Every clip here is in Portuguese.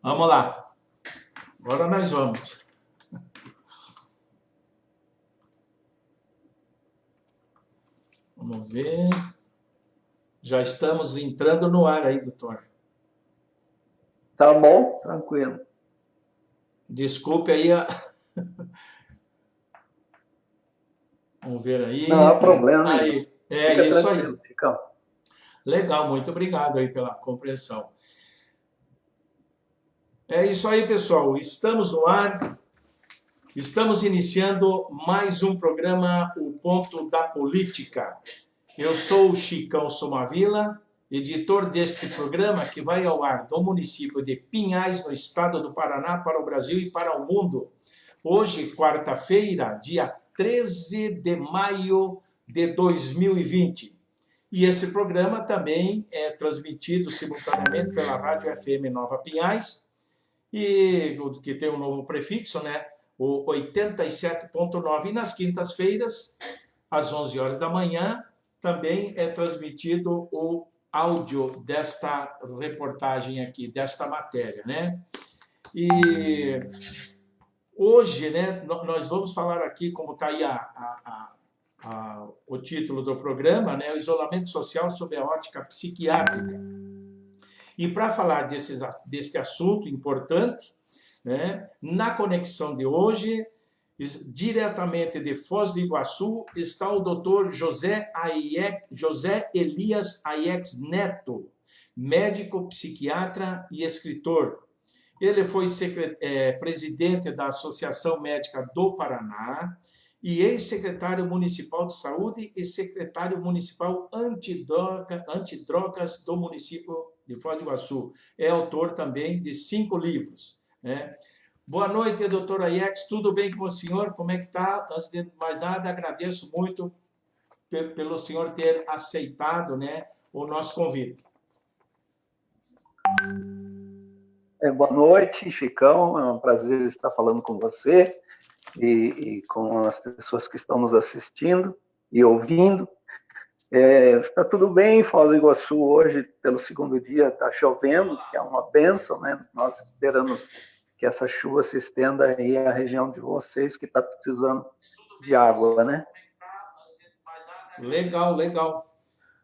Vamos lá. Agora nós vamos. Vamos ver. Já estamos entrando no ar aí, doutor. Tá bom? Tranquilo. Desculpe aí. Vamos ver Não há aí. problema nenhum. Aí. É Fica isso aí. tranquilo, Chicão. Legal, muito obrigado aí pela compreensão. É isso aí, pessoal. Estamos no ar. Estamos iniciando mais um programa, O Ponto da Política. Eu sou o Chicão Somavila, editor deste programa que vai ao ar do município de Pinhais, no estado do Paraná, para o Brasil e para o mundo. Hoje, quarta-feira, dia 13 de maio de 2020. E esse programa também é transmitido simultaneamente pela Rádio FM Nova Pinhais, e que tem um novo prefixo, né? O 87.9. E nas quintas-feiras, às 11 horas da manhã, também é transmitido o áudio desta reportagem aqui, desta matéria, né? E hoje, né, nós vamos falar aqui, como está aí o título do programa, né, o isolamento social sob a ótica psiquiátrica. E para falar desse assunto importante, né, na conexão de hoje, diretamente de Foz do Iguaçu, está o doutor José Elias Aiex Neto, médico, psiquiatra e escritor. Ele foi presidente da Associação Médica do Paraná e ex-secretário municipal de saúde e secretário municipal antidrogas do município de Foz do Iguaçu. É autor também de 5 livros, né? Boa noite, doutor Aiex. Tudo bem com o senhor? Como é que está? Antes de mais nada, agradeço muito pelo senhor ter aceitado, né, o nosso convite. Boa noite, Chicão. É um prazer estar falando com você e com as pessoas que estão nos assistindo e ouvindo. Está tudo bem em Foz do Iguaçu hoje, pelo segundo dia está chovendo, que é uma bênção, né? Nós esperamos que essa chuva se estenda aí à região de vocês, que está precisando de água, né? Legal, legal.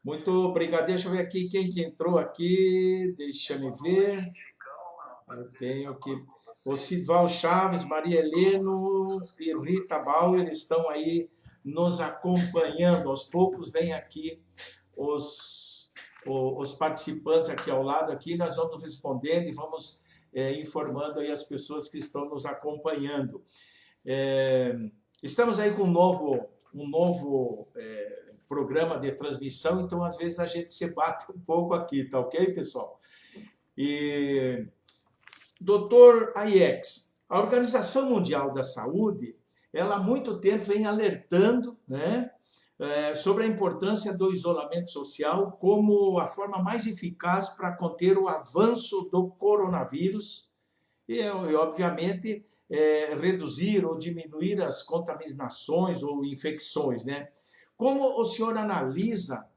Muito obrigado. Deixa eu ver aqui quem que entrou aqui. Deixa eu ver. Eu tenho que... O Sival Chaves, Maria Heleno e Rita Bauer estão aí nos acompanhando. Aos poucos vem aqui os participantes aqui ao lado. Aqui nós vamos respondendo e vamos informando aí as pessoas que estão nos acompanhando. Estamos aí com um novo programa de transmissão, então às vezes a gente se bate um pouco aqui, tá ok, pessoal? E doutor Aiex, a Organização Mundial da Saúde, ela há muito tempo vem alertando, né, sobre a importância do isolamento social como a forma mais eficaz para conter o avanço do coronavírus e obviamente, reduzir ou diminuir as contaminações ou infecções, né? Como o senhor analisa,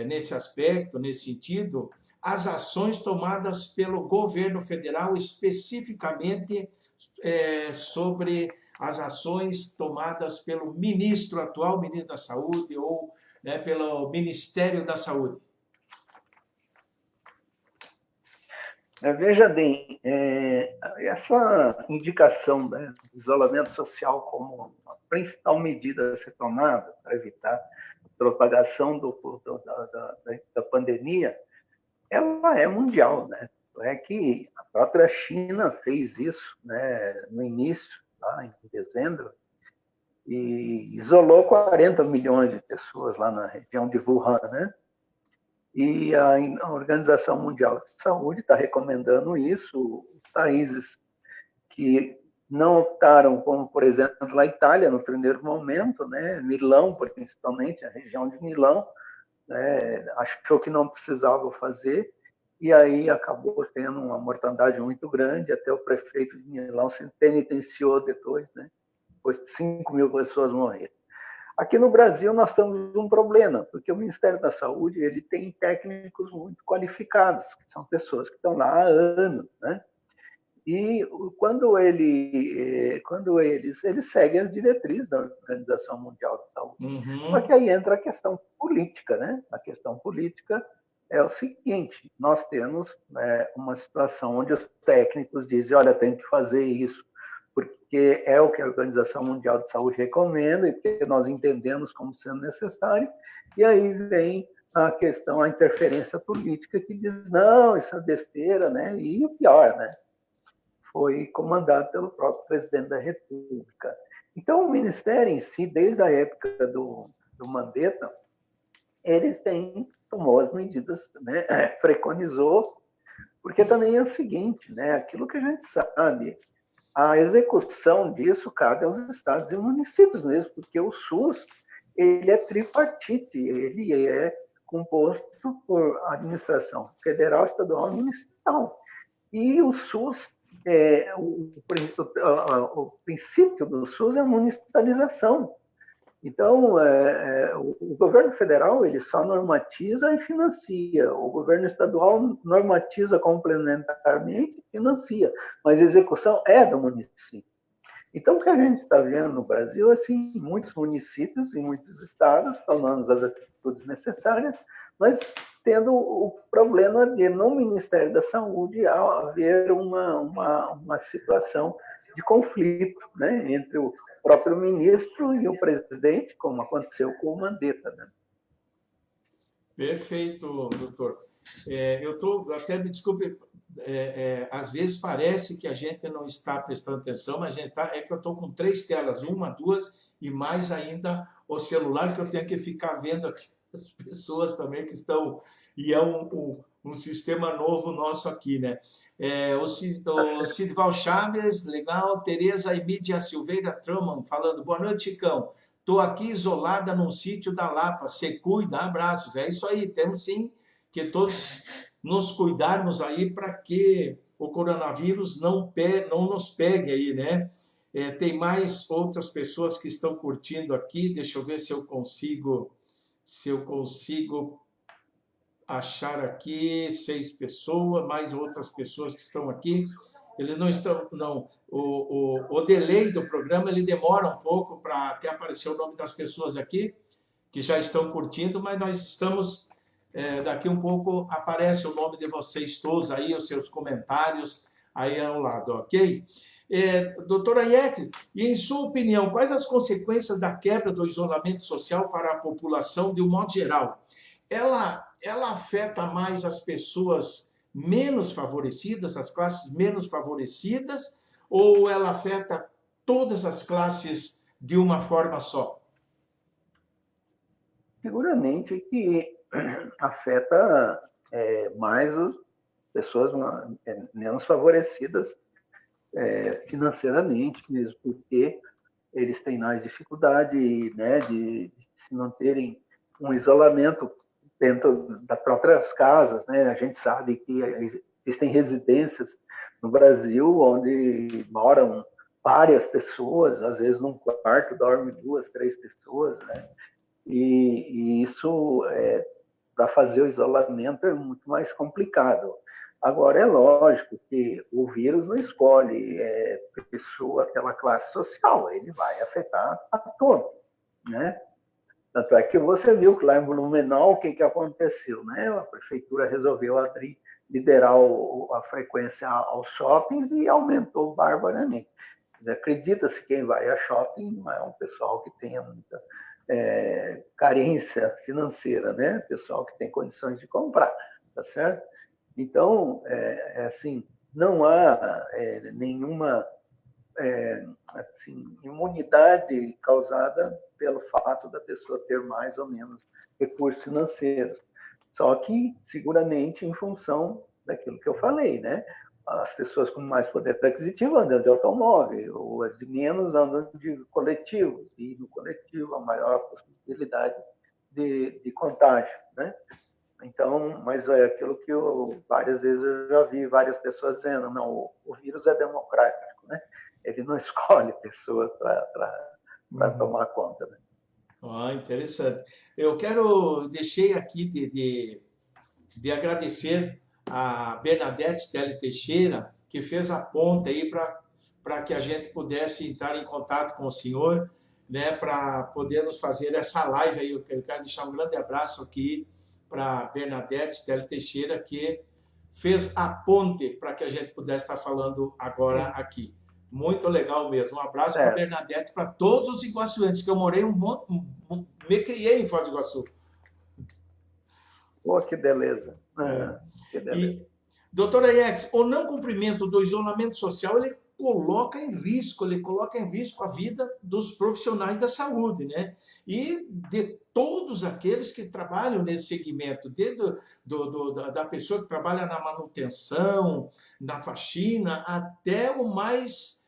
nesse aspecto, nesse sentido, as ações tomadas pelo governo federal, especificamente sobre as ações tomadas pelo atual ministro da Saúde, ou, né, pelo Ministério da Saúde? Veja bem, essa indicação, né, do isolamento social como a principal medida a ser tomada para evitar a propagação da pandemia, ela é mundial, né? É que a própria China fez isso, né, no início, lá em dezembro, e isolou 40 milhões de pessoas lá na região de Wuhan, né? E a Organização Mundial de Saúde está recomendando isso. Os países que não optaram, como, por exemplo, a Itália, no primeiro momento, né, Milão, principalmente, a região de Milão, né, achou que não precisava fazer, e aí acabou tendo uma mortandade muito grande, até o prefeito de Milão se penitenciou depois, né, depois de 5 mil pessoas morreram. Aqui no Brasil nós temos um problema, porque o Ministério da Saúde ele tem técnicos muito qualificados, que são pessoas que estão lá há anos, né? E quando eles seguem as diretrizes da Organização Mundial da Saúde. Só que aí entra a questão política, né? A questão política é o seguinte: nós temos uma situação onde os técnicos dizem, olha, tem que fazer isso, porque é o que a Organização Mundial de Saúde recomenda e que nós entendemos como sendo necessário, e aí vem a questão, a interferência política que diz, não, isso é besteira, né? E o pior, né? Foi comandado pelo próprio presidente da República. Então, o Ministério em si, desde a época do Mandetta, ele tomou as medidas, né? Preconizou, porque também é o seguinte, né? Aquilo que a gente sabe, a execução disso cabe aos estados e municípios mesmo, porque o SUS ele é tripartite, ele é composto por administração federal, estadual e municipal. E o SUS, o princípio do SUS é a municipalização. Então, o governo federal ele só normatiza e financia. O governo estadual normatiza complementarmente e financia. Mas a execução é do município. Então, o que a gente está vendo no Brasil é, assim, muitos municípios e muitos estados tomando as atitudes necessárias, mas tendo o problema de, no Ministério da Saúde, haver uma situação de conflito, né, entre o próprio ministro e o presidente, como aconteceu com o Mandetta, né? Perfeito, doutor. Eu estou, até me desculpe, às vezes parece que a gente não está prestando atenção, mas a gente tá, é que eu estou com 3 telas, 1, 2 e mais ainda o celular, que eu tenho que ficar vendo aqui as pessoas também que estão, e é um sistema novo nosso aqui, né? O Sidval Chaves, legal, Tereza Emídia Silveira Truman, falando, boa noite, Chicão. Estou aqui isolada num sítio da Lapa. Se cuida, abraços. É isso aí, temos sim que todos nos cuidarmos aí para que o coronavírus não nos pegue aí, né? Tem mais outras pessoas que estão curtindo aqui. Deixa eu ver se eu consigo achar aqui 6 pessoas, mais outras pessoas que estão aqui. Eles não estão, não. O delay do programa ele demora um pouco para até aparecer o nome das pessoas aqui que já estão curtindo, mas nós estamos daqui um pouco aparece o nome de vocês todos aí, os seus comentários aí ao lado, ok? Doutora Iete, e em sua opinião, quais as consequências da quebra do isolamento social para a população de um modo geral? Ela afeta mais as pessoas menos favorecidas, as classes menos favorecidas, ou ela afeta todas as classes de uma forma só? Seguramente que afeta mais as pessoas menos favorecidas financeiramente mesmo, porque eles têm mais dificuldade, né, de se manterem um isolamento dentro das próprias casas, né? A gente sabe que existem residências no Brasil onde moram várias pessoas, às vezes num quarto dorme 2, 3 pessoas, né? E isso, para fazer o isolamento, é muito mais complicado. Agora, é lógico que o vírus não escolhe pessoa, aquela classe social, ele vai afetar a todos, né? Tanto é que você viu que lá em Blumenau, o que aconteceu, né? A prefeitura resolveu liderar a frequência aos shoppings e aumentou barbaramente. Acredita-se que quem vai a shopping não é um pessoal que tenha muita carência financeira, né? Pessoal que tem condições de comprar, tá certo? Então, assim, não há nenhuma imunidade causada pelo fato da pessoa ter mais ou menos recursos financeiros. Só que, seguramente, em função daquilo que eu falei, né? As pessoas com mais poder aquisitivo andam de automóvel, ou as de menos andam de coletivo, e no coletivo a maior possibilidade de contágio, né? Então, mas é aquilo que várias vezes eu já vi várias pessoas dizendo, não, o vírus é democrático, né? Ele não escolhe pessoas para tomar conta, né? Ah, interessante. Eu quero, deixei aqui de agradecer a Bernadette Tele Teixeira, que fez a ponta aí para que a gente pudesse entrar em contato com o senhor, né, para podermos fazer essa live aí. Eu quero deixar um grande abraço aqui para Bernadette Tele Teixeira, que fez a ponte para que a gente pudesse estar falando agora Sim, aqui. Muito legal mesmo. Um abraço para certo. Bernadette, para todos os iguaçuenses, que eu morei me criei em Foz do Iguaçu. Pô, que beleza. É. Ah, que beleza. E, doutora Ex, o não cumprimento do isolamento social, ele coloca em risco a vida dos profissionais da saúde, né? E de todos aqueles que trabalham nesse segmento, desde da pessoa que trabalha na manutenção, na faxina, até o mais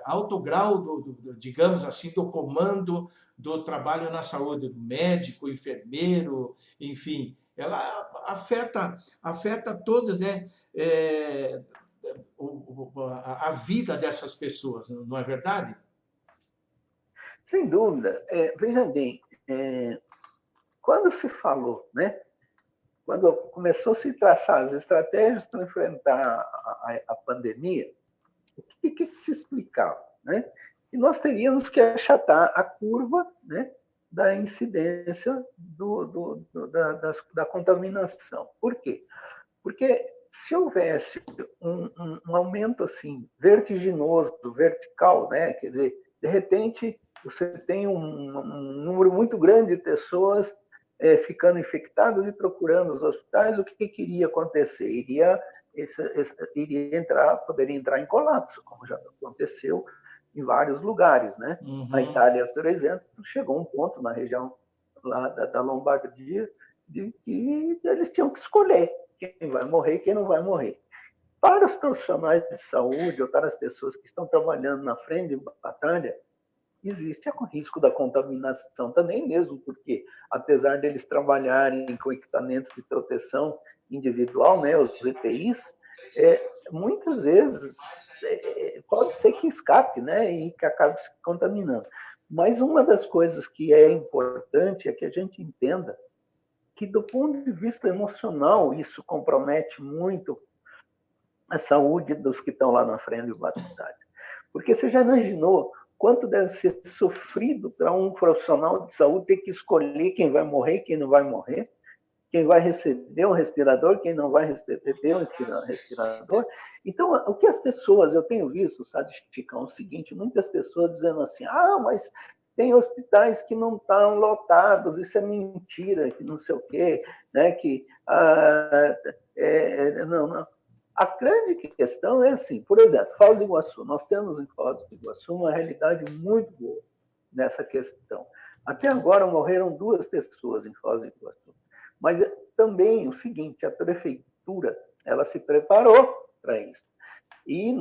alto grau, digamos assim, do comando do trabalho na saúde, do médico, enfermeiro, enfim, ela afeta todas, né? É, a vida dessas pessoas, não é verdade? Sem dúvida. Veja bem, quando se falou, né? Quando começou a se traçar as estratégias para enfrentar a pandemia, o que se explicava? Né? E nós teríamos que achatar a curva, né, da incidência da contaminação. Por quê? Porque se houvesse um aumento assim vertiginoso, vertical, né, quer dizer, de repente você tem um número muito grande de pessoas ficando infectadas e procurando os hospitais, o que iria acontecer? Poderia entrar em colapso, como já aconteceu em vários lugares, né? Na Uhum. Itália, por exemplo, chegou um ponto na região lá da Lombardia de que eles tinham que escolher quem vai morrer e quem não vai morrer. Para os profissionais de saúde ou para as pessoas que estão trabalhando na frente de batalha, existe o risco da contaminação também mesmo, porque apesar deles trabalharem com equipamentos de proteção individual, né, os EPIs, muitas vezes pode ser que escape, né, e que acabe se contaminando. Mas uma das coisas que é importante é que a gente entenda que, do ponto de vista emocional, isso compromete muito a saúde dos que estão lá na frente de batalha. Porque você já imaginou quanto deve ser sofrido para um profissional de saúde ter que escolher quem vai morrer e quem não vai morrer, quem vai receber um respirador, quem não vai receber um respirador. Então, o que as pessoas, eu tenho visto, sabe, Chicão, é o seguinte, muitas pessoas dizendo assim, mas tem hospitais que não estão lotados, isso é mentira, que não sei o quê, né, que não. A grande questão é assim, por exemplo, Foz do Iguaçu, nós temos em Foz do Iguaçu uma realidade muito boa nessa questão. Até agora morreram 2 pessoas em Foz do Iguaçu. Mas também o seguinte, a prefeitura ela se preparou para isso. E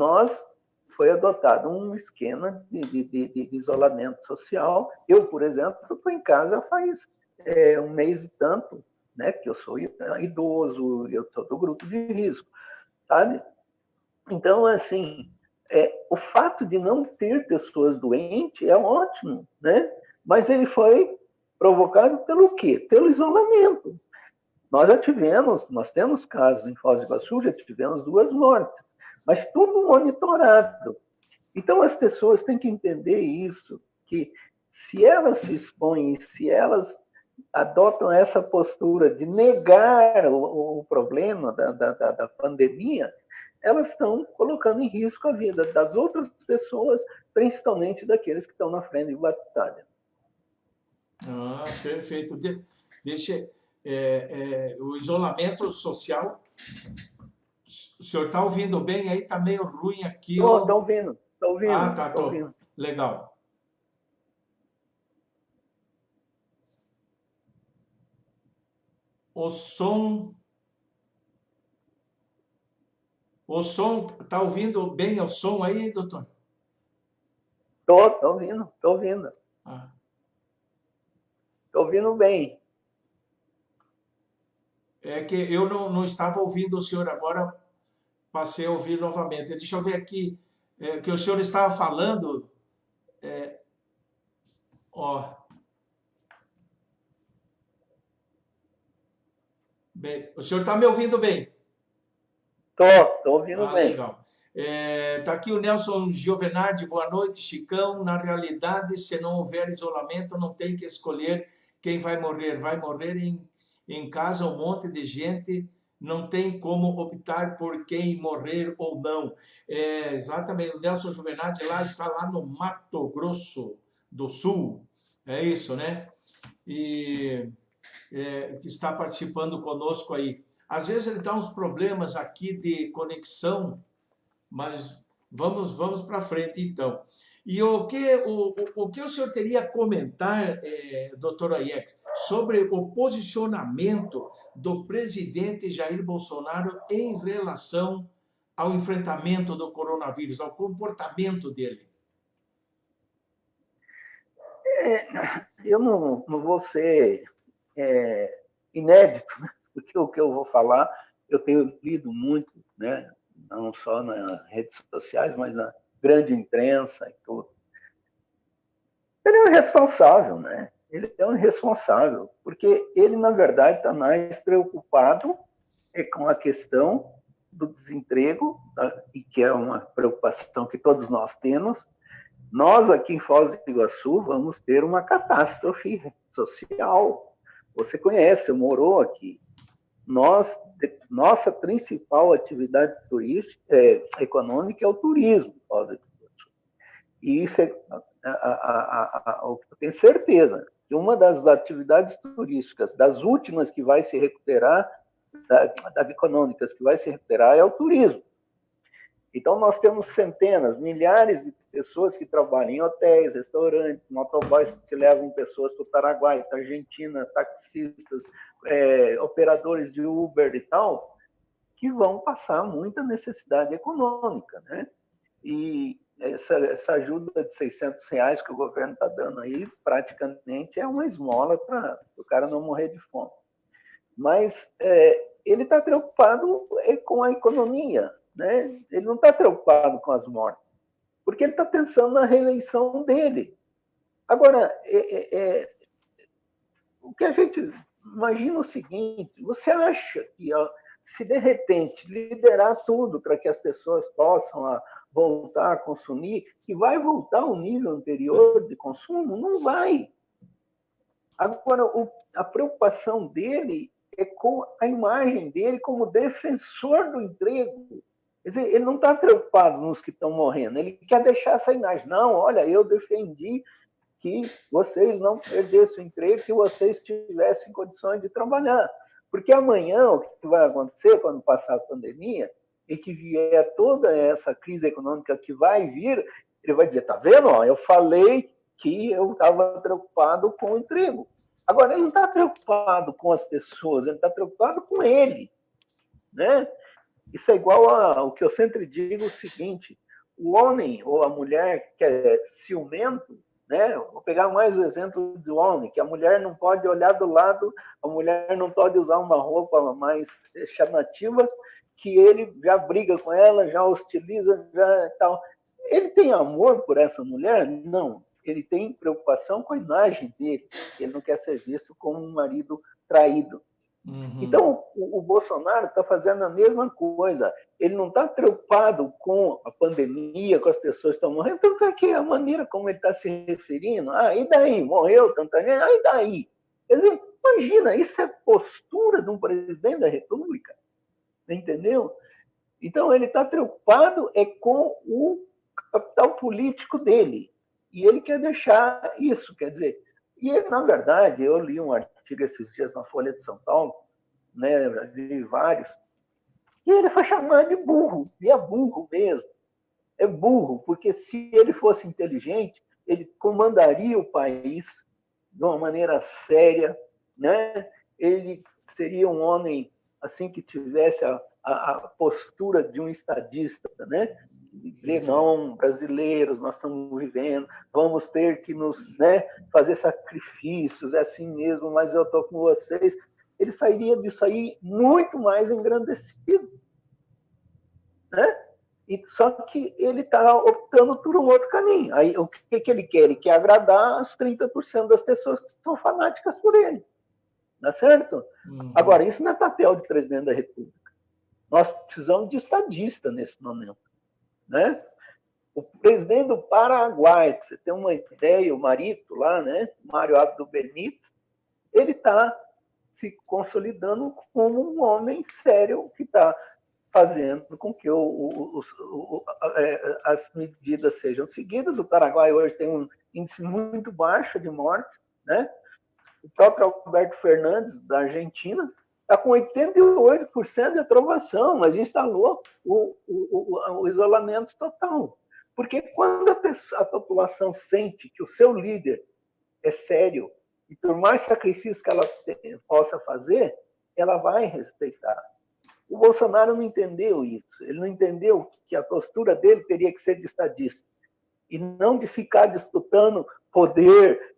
foi adotado um esquema de isolamento social. Eu, por exemplo, estou em casa faz 1 mês e tanto, né, que eu sou idoso, eu estou do grupo de risco, sabe? Então, assim, o fato de não ter pessoas doentes é ótimo, né? Mas ele foi provocado pelo quê? Pelo isolamento. Nós temos casos em Foz do Iguaçu, já tivemos 2 mortes, mas tudo monitorado. Então as pessoas têm que entender isso, que se elas se expõem, se elas adotam essa postura de negar o problema da pandemia, elas estão colocando em risco a vida das outras pessoas, principalmente daqueles que estão na frente de batalha. Ah, perfeito. Deixa, o isolamento social. O senhor está ouvindo bem aí? Está meio ruim aqui. Estou ouvindo, estou Ah, ouvindo, tá, estou tô. ouvindo. Legal. O som. O som. Está ouvindo bem o som aí, doutor? Estou ouvindo, estou ouvindo. Ah. Estou ouvindo bem. É que eu não estava ouvindo o senhor agora, passei a ouvir novamente. Deixa eu ver aqui, que o senhor estava falando, ó, Bem, o senhor está me ouvindo bem? Estou ouvindo Ah, bem. legal. Tá aqui o Nelson Giovenardi, boa noite, Chicão. Na realidade, se não houver isolamento, não tem que escolher quem vai morrer. Vai morrer em casa um monte de gente, não tem como optar por quem morrer ou não. Exatamente, o Nelson Giovenardi lá está lá no Mato Grosso do Sul, é isso, né? E que está participando conosco aí. Às vezes ele dá uns problemas aqui de conexão, mas vamos para frente então. E o que o senhor teria a comentar, doutor Aiex, sobre o posicionamento do presidente Jair Bolsonaro em relação ao enfrentamento do coronavírus, ao comportamento dele? Eu não vou ser inédito, né? Porque o que eu vou falar, eu tenho lido muito, né? Não só nas redes sociais, mas na grande imprensa e tudo. Ele é um irresponsável, né? Ele é um irresponsável, porque ele, na verdade, está mais preocupado com a questão do desemprego, tá? E que é uma preocupação que todos nós temos. Nós, aqui em Foz do Iguaçu, vamos ter uma catástrofe social. Você conhece, morou aqui. Nossa principal atividade turística, econômica é o turismo. E isso eu tenho certeza que uma das atividades turísticas, das últimas que vai se recuperar, das econômicas que vai se recuperar, é o turismo. Então, nós temos centenas, milhares de pessoas que trabalham em hotéis, restaurantes, motoboys que levam pessoas para o Paraguai, para a Argentina, taxistas, operadores de Uber e tal, que vão passar muita necessidade econômica, né? E essa ajuda de R$ 600 que o governo está dando aí, praticamente é uma esmola para o cara não morrer de fome. Mas ele está preocupado com a economia, né? Ele não está preocupado com as mortes, porque ele está pensando na reeleição dele. Agora, o que a gente imagina o seguinte: você acha que se de repente liderar tudo para que as pessoas possam voltar a consumir, que vai voltar ao nível anterior de consumo? Não vai. Agora, a preocupação dele é com a imagem dele como defensor do emprego. Quer dizer, ele não está preocupado nos que estão morrendo, ele quer deixar essa imagem. Não, olha, eu defendi que vocês não perdessem o emprego, que vocês tivessem condições de trabalhar. Porque amanhã, o que vai acontecer quando passar a pandemia, e que vier toda essa crise econômica que vai vir, ele vai dizer, tá vendo? Eu falei que eu estava preocupado com o emprego. Agora, ele não está preocupado com as pessoas, ele está preocupado com ele, né? Isso é igual ao que eu sempre digo, o seguinte: o homem ou a mulher que é ciumento, né? Vou pegar mais o exemplo do homem, que a mulher não pode olhar do lado, a mulher não pode usar uma roupa mais chamativa, que ele já briga com ela, já hostiliza, já tal. Ele tem amor por essa mulher? Não. Ele tem preocupação com a imagem dele. Ele não quer ser visto como um marido traído. Uhum. Então, o Bolsonaro está fazendo a mesma coisa. Ele não está preocupado com a pandemia, com as pessoas que estão morrendo, tanto é que a maneira como ele está se referindo, e daí? Morreu tanta gente? E daí? Quer dizer, imagina, isso é postura de um presidente da República, entendeu? Então, ele está preocupado com o capital político dele, e ele quer deixar isso, quer dizer... E ele, na verdade, eu li um artigo esses dias na Folha de São Paulo, né, eu já vi vários, e ele foi chamado de burro, e é burro mesmo. É burro, porque se ele fosse inteligente, ele comandaria o país de uma maneira séria, né? Ele seria um homem assim que tivesse a postura de um estadista, né? Dizer, não, brasileiros, nós estamos vivendo, vamos ter que fazer sacrifícios, é assim mesmo, mas eu estou com vocês. Ele sairia disso aí muito mais engrandecido, né? Só que ele está optando por um outro caminho. Aí, o que ele quer? Ele quer agradar as 30% das pessoas que são fanáticas por ele. não é certo? Uhum. Agora, isso não é papel de presidente da República. Nós precisamos de estadista nesse momento, né? O presidente do Paraguai, para você ter uma ideia, o Marito lá, né? Mário Abdo Benítez, ele está se consolidando como um homem sério que está fazendo com que as medidas sejam seguidas. O Paraguai hoje tem um índice muito baixo de morte, né? O próprio Alberto Fernandes, da Argentina, está com 88% de aprovação, mas instalou o isolamento total. Porque quando a população sente que o seu líder é sério, e por mais sacrifício que ela possa fazer, ela vai respeitar. O Bolsonaro não entendeu isso. Ele não entendeu que a postura dele teria que ser de estadista e não de ficar disputando poder,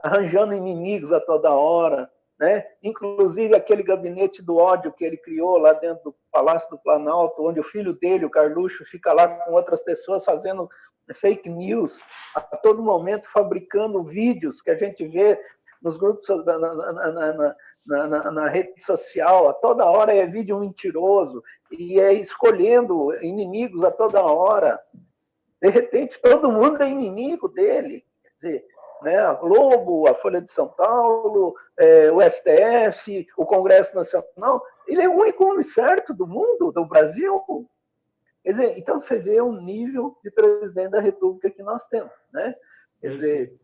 arranjando inimigos a toda hora, né? Inclusive aquele gabinete do ódio que ele criou lá dentro do Palácio do Planalto, onde o filho dele, o Carluxo, fica lá com outras pessoas fazendo fake news, a todo momento fabricando vídeos que a gente vê nos grupos na rede social, a toda hora é vídeo mentiroso, e é escolhendo inimigos a toda hora. De repente, todo mundo é inimigo dele. Quer dizer, né, a Globo, a Folha de São Paulo, o STF, o Congresso Nacional, ele é o único homem certo do mundo, do Brasil. Quer dizer, então você vê o nível de presidente da República que nós temos, né? Quer dizer,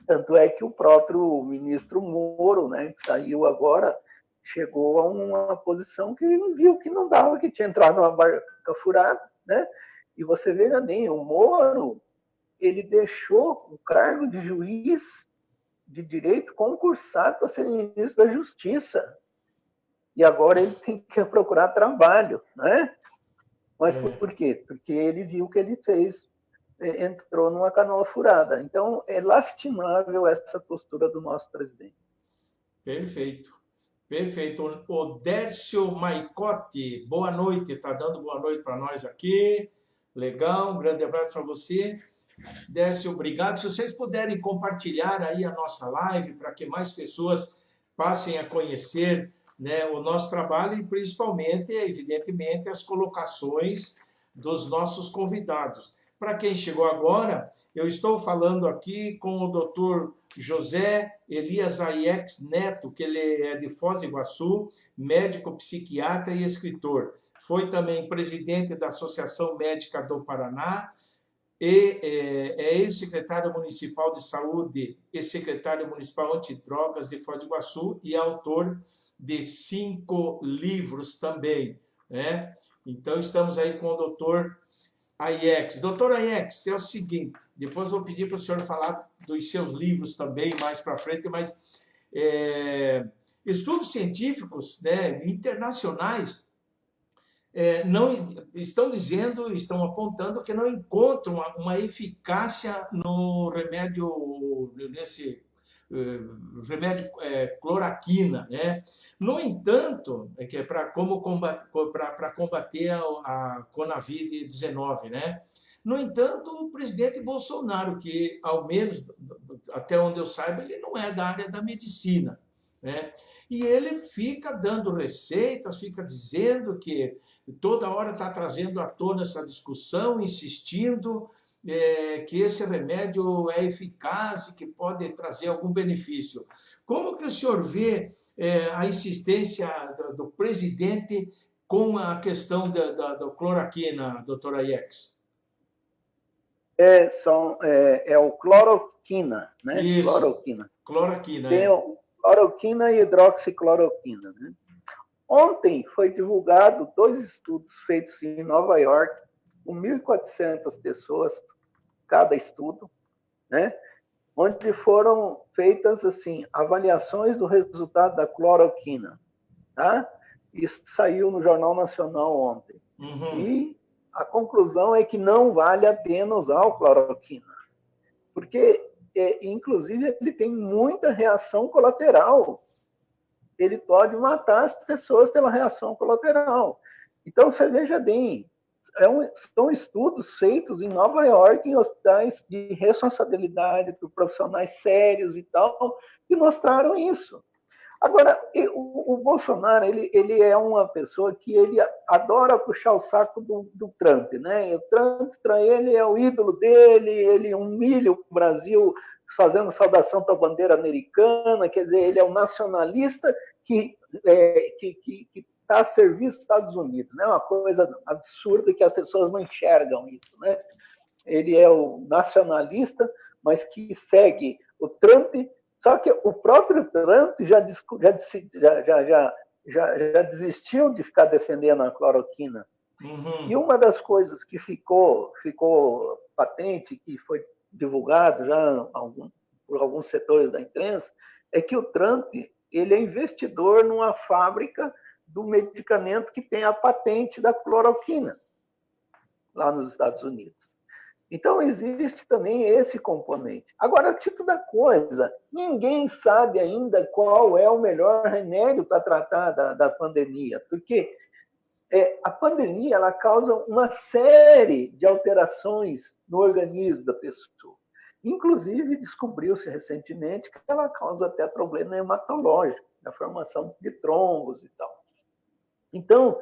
tanto é que o próprio ministro Moro, né, que saiu agora, chegou a uma posição que ele viu que não dava, que tinha entrado numa barca furada, né? E você veja bem, o Moro, ele deixou o cargo de juiz de direito concursado para ser ministro da Justiça. E agora ele tem que procurar trabalho, né? Mas por quê? Porque ele viu que ele fez, entrou numa canoa furada. Então, é lastimável essa postura do nosso presidente. Perfeito. Perfeito. O Dércio Maicotti, boa noite. Está dando boa noite para nós aqui. Legal, um grande abraço para você. Dércio, obrigado. Se vocês puderem compartilhar aí a nossa live para que mais pessoas passem a conhecer, né, o nosso trabalho e principalmente, evidentemente, as colocações dos nossos convidados. Para quem chegou agora, eu estou falando aqui com o Dr. José Elias Aiex Neto, que ele é de Foz do Iguaçu, médico, psiquiatra e escritor. Foi também presidente da Associação Médica do Paraná, e é ex-secretário municipal de saúde e secretário municipal antidrogas de Foz do Iguaçu e autor de 5 livros também, né? Então, estamos aí com o doutor Aiex. Doutor Aiex, é o seguinte, depois vou pedir para o senhor falar dos seus livros também mais para frente, mas estudos científicos, né, internacionais não estão dizendo, estão apontando que não encontram uma eficácia no remédio, nesse remédio cloroquina, né? No entanto, que é para combater a Covid-19, né? No entanto, o presidente Bolsonaro, que ao menos até onde eu saiba, ele não é da área da medicina, né? E ele fica dando receitas, fica dizendo que toda hora está trazendo à tona essa discussão, insistindo que esse remédio é eficaz e que pode trazer algum benefício. Como que o senhor vê a insistência do presidente com a questão da cloroquina, doutora Aiex? É o cloroquina, né? Isso, cloroquina. Tem cloroquina e hidroxicloroquina, né? Ontem foi divulgado 2 estudos feitos em Nova York, com 1.400 pessoas, cada estudo, né? Onde foram feitas assim avaliações do resultado da cloroquina, tá? Isso saiu no Jornal Nacional ontem. Uhum. E a conclusão é que não vale a pena usar o cloroquina, porque, inclusive, ele tem muita reação colateral. Ele pode matar as pessoas pela reação colateral. Então, você veja bem, são estudos feitos em Nova York, em hospitais de responsabilidade por profissionais sérios e tal, que mostraram isso. Agora, o Bolsonaro, ele é uma pessoa que ele adora puxar o saco do Trump, né? O Trump, para ele, é o ídolo dele, ele humilha o Brasil fazendo saudação para a bandeira americana, quer dizer, ele é um nacionalista que está a serviço dos Estados Unidos, né? Uma coisa absurda que as pessoas não enxergam isso, né? Ele é o nacionalista, mas que segue o Trump. Só que o próprio Trump já desistiu de ficar defendendo a cloroquina. Uhum. E uma das coisas que ficou patente, que foi divulgado já por alguns setores da imprensa, é que o Trump ele é investidor numa fábrica do medicamento que tem a patente da cloroquina, lá nos Estados Unidos. Então, existe também esse componente. Agora, o tipo da coisa, ninguém sabe ainda qual é o melhor remédio para tratar da pandemia, porque a pandemia ela causa uma série de alterações no organismo da pessoa. Inclusive, descobriu-se recentemente que ela causa até problema hematológico, na formação de trombos e tal. Então,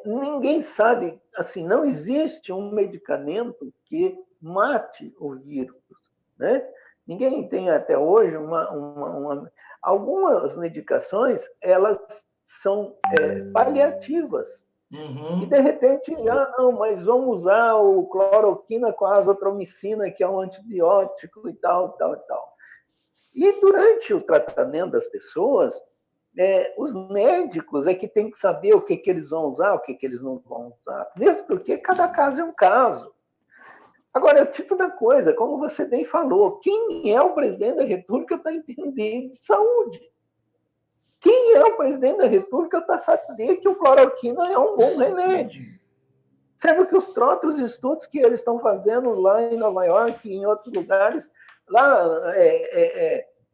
ninguém sabe, assim, não existe um medicamento que mate o vírus, né? Ninguém tem até hoje algumas medicações, elas são paliativas. Uhum. E de repente, não, mas vamos usar o cloroquina com a azitromicina, que é um antibiótico e tal, tal, tal. E durante o tratamento das pessoas, os médicos é que tem que saber o que eles vão usar, o que eles não vão usar. Mesmo porque cada caso é um caso. Agora, é o tipo da coisa, como você bem falou, quem é o presidente da República para entender de saúde? Quem é o presidente da República para saber que o cloroquina é um bom remédio? Sendo que os outros estudos que eles estão fazendo lá em Nova York e em outros lugares, lá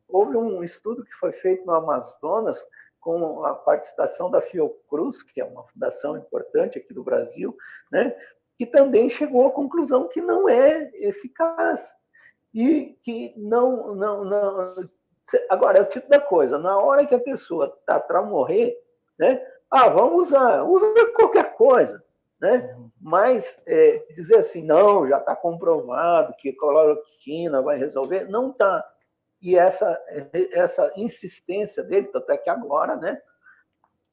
houve um estudo que foi feito no Amazonas com a participação da Fiocruz, que é uma fundação importante aqui do Brasil, né, que também chegou à conclusão que não é eficaz e que não. Agora, é o tipo da coisa, na hora que a pessoa está para morrer, né, vamos usa qualquer coisa, né? Mas dizer assim, não, já está comprovado que cloroquina vai resolver, não está. E essa insistência dele, tanto é que agora, né,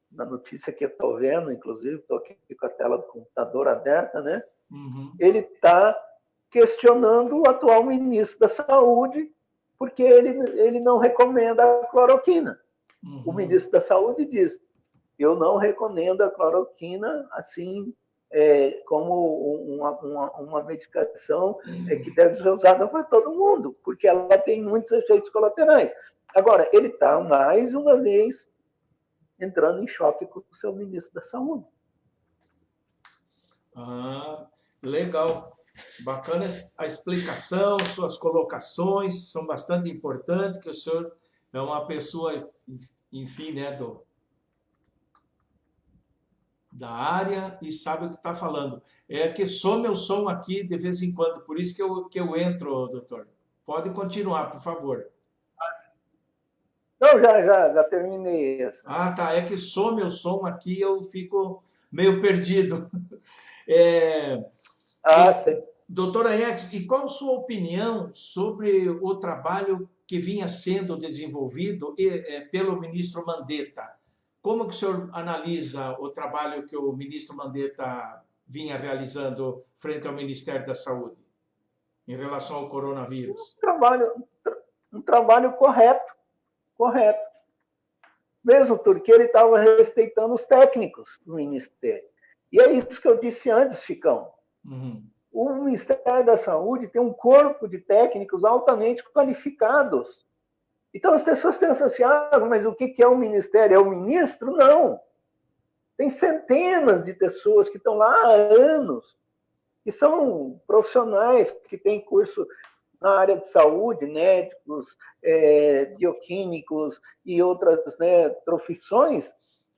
na notícia que eu estou vendo, inclusive, estou aqui com a tela do computador aberta, né, ele está questionando o atual ministro da Saúde, porque ele não recomenda a cloroquina. O ministro da Saúde diz, eu não recomendo a cloroquina assim, como uma medicação que deve ser usada para todo mundo, porque ela tem muitos efeitos colaterais. Agora, ele está, mais uma vez, entrando em choque com o seu ministro da Saúde. Legal. Bacana a explicação, suas colocações são bastante importantes, que o senhor é uma pessoa, enfim, né, da área e sabe o que está falando. É que some o som aqui de vez em quando, por isso que eu entro, doutor. Pode continuar, por favor. Não, já terminei essa. Tá, é que some o som aqui, eu fico meio perdido. Sim. Doutora Ex, e qual a sua opinião sobre o trabalho que vinha sendo desenvolvido pelo ministro Mandetta? Como que o senhor analisa o trabalho que o ministro Mandetta vinha realizando frente ao Ministério da Saúde em relação ao coronavírus? Um trabalho correto. Mesmo porque ele estava respeitando os técnicos do Ministério. E é isso que eu disse antes, Chicão. O Ministério da Saúde tem um corpo de técnicos altamente qualificados. Então, as pessoas pensam assim, mas o que é o Ministério? É o ministro? Não. Tem centenas de pessoas que estão lá há anos, que são profissionais, que têm curso na área de saúde, médicos, bioquímicos e outras, né, profissões.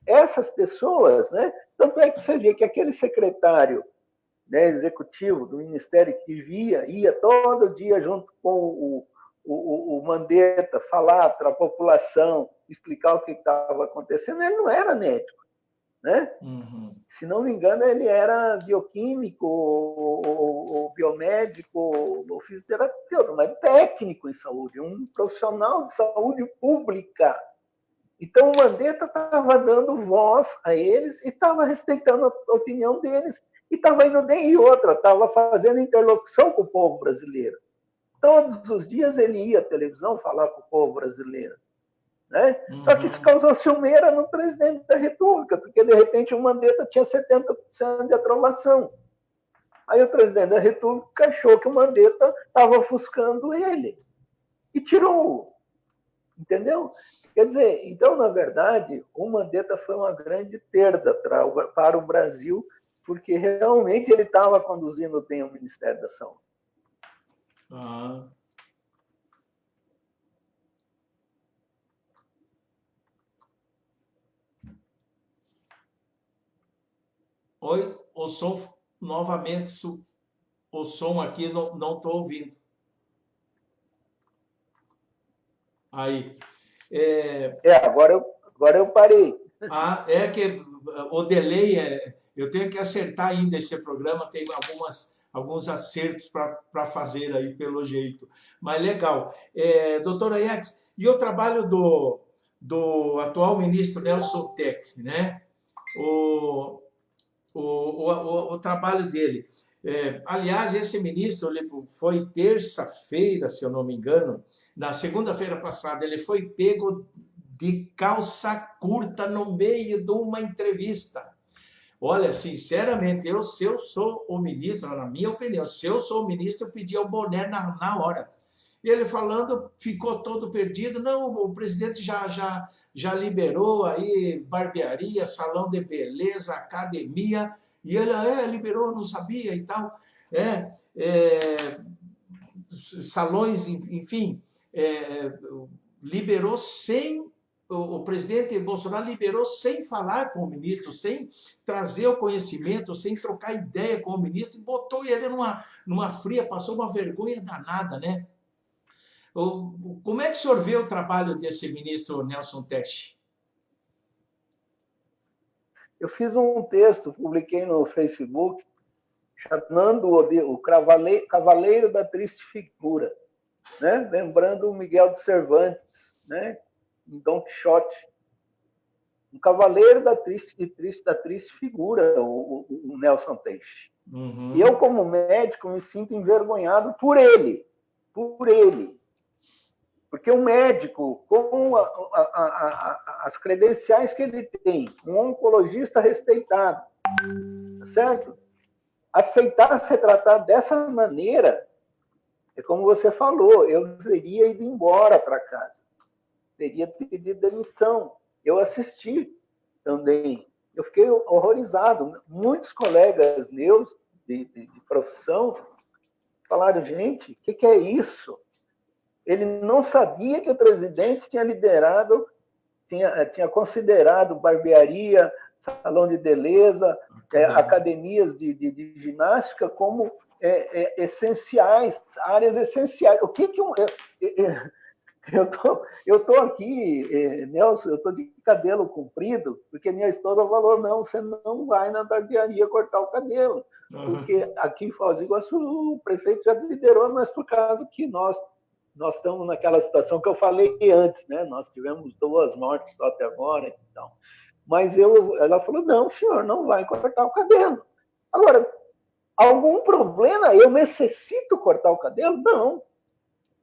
Essas pessoas, né, tanto é que você vê que aquele secretário, né, executivo do Ministério que ia todo dia junto com o Mandetta falar para a população, explicar o que estava acontecendo, ele não era médico, né? Uhum. Se não me engano, ele era bioquímico, ou biomédico, ou fisioterapeuta, mas técnico em saúde, um profissional de saúde pública. Então, o Mandetta estava dando voz a eles e estava respeitando a opinião deles e estava indo bem. E outra, estava fazendo interlocução com o povo brasileiro. Todos os dias ele ia à televisão falar com o povo brasileiro. Né? Uhum. Só que isso causou ciumeira no presidente da República, porque, de repente, o Mandetta tinha 70% de aprovação. Aí o presidente da República achou que o Mandetta estava ofuscando ele e tirou-o. Entendeu? Quer dizer, então, na verdade, o Mandetta foi uma grande perda para o Brasil, porque realmente ele estava conduzindo bem o Ministério da Saúde. Ah. Oi, o som novamente, o som aqui não estou ouvindo. Aí. Agora eu parei. É que o delay, eu tenho que acertar ainda esse programa, tem alguns acertos para fazer aí, pelo jeito. Mas legal. Doutora Aietes, e o trabalho do atual ministro Nelson Tec, né? O trabalho dele. Aliás, esse ministro, ele foi terça-feira, se eu não me engano, na segunda-feira passada, ele foi pego de calça curta no meio de uma entrevista. Olha, sinceramente, se eu sou o ministro, na minha opinião, se eu sou o ministro, eu pedia o boné na hora. E ele falando, ficou todo perdido. Não, o presidente já liberou aí barbearia, salão de beleza, academia. E ele, liberou, não sabia e tal. Salões, enfim, liberou sem... O presidente Bolsonaro liberou sem falar com o ministro, sem trazer o conhecimento, sem trocar ideia com o ministro, botou ele numa fria, passou uma vergonha danada, né? Como é que o senhor vê o trabalho desse ministro Nelson Teche? Eu fiz um texto, publiquei no Facebook, chamando o Cavaleiro da Triste Figura, né? Lembrando o Miguel de Cervantes, né? Em Dom Quixote. Um cavaleiro da triste figura, o Nelson Teche. Uhum. E eu, como médico, me sinto envergonhado por ele. Porque um médico, com as credenciais que ele tem, um oncologista respeitado, certo? Aceitar ser tratado dessa maneira, é como você falou, eu teria ido embora para casa, teria pedido demissão. Eu assisti também, eu fiquei horrorizado. Muitos colegas meus de profissão falaram, gente, o que é isso? Ele não sabia que o presidente tinha liderado, tinha considerado barbearia, salão de beleza, academias de ginástica como essenciais, áreas essenciais. O que eu tô aqui, Nelson, eu estou de cabelo comprido, porque minha esposa falou, não, você não vai na barbearia cortar o cabelo, porque aqui em Foz do Iguaçu o prefeito já liderou, mas por causa que nós estamos naquela situação que eu falei antes, né? Nós tivemos 2 mortes só até agora, então. Mas ela falou, não, senhor, não vai cortar o cabelo. Agora, algum problema? Eu necessito cortar o cabelo? Não.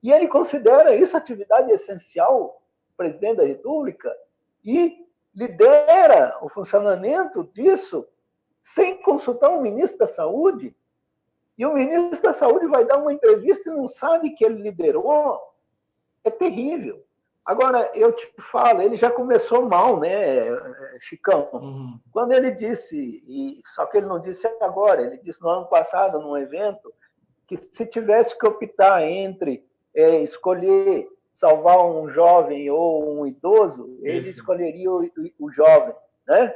E ele considera isso atividade essencial, o presidente da República, e lidera o funcionamento disso sem consultar o ministro da Saúde. E o ministro da Saúde vai dar uma entrevista e não sabe que ele liderou. É terrível. Agora, eu te falo, ele já começou mal, né, Chicão? Uhum. Quando ele disse, só que ele não disse agora, ele disse no ano passado, num evento, que se tivesse que optar entre escolher salvar um jovem ou um idoso, ele escolheria o jovem, né?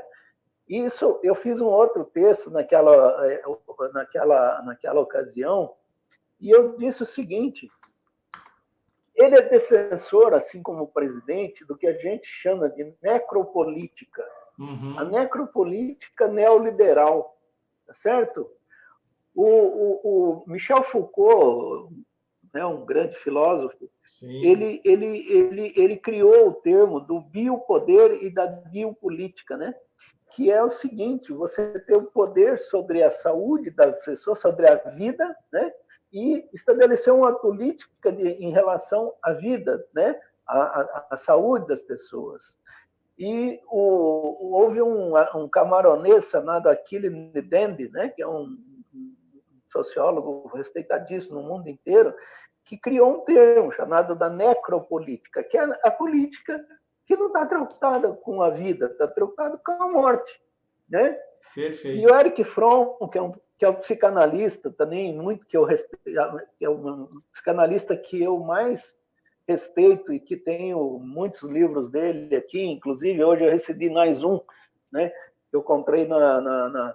Isso, eu fiz um outro texto naquela ocasião, e eu disse o seguinte, Ele é defensor, assim como o presidente, do que a gente chama de necropolítica. A necropolítica neoliberal, tá certo? O Michel Foucault, né, um grande filósofo, ele criou o termo do biopoder e da biopolítica, né? Que é o seguinte: você tem o poder sobre a saúde das pessoas, sobre a vida, né? E estabelecer uma política em relação à vida, né? A saúde das pessoas. E houve um camaronês chamado Achille Mbembe, né? Que é um sociólogo respeitadíssimo no mundo inteiro, que criou um termo chamado da necropolítica, que é a política que não está preocupada com a vida, está preocupada com a morte, né? Perfeito. E o Erich Fromm, que é um psicanalista também, muito que eu respeito, que é um psicanalista que eu mais respeito e que tenho muitos livros dele aqui, inclusive hoje eu recebi mais um, né? Eu comprei na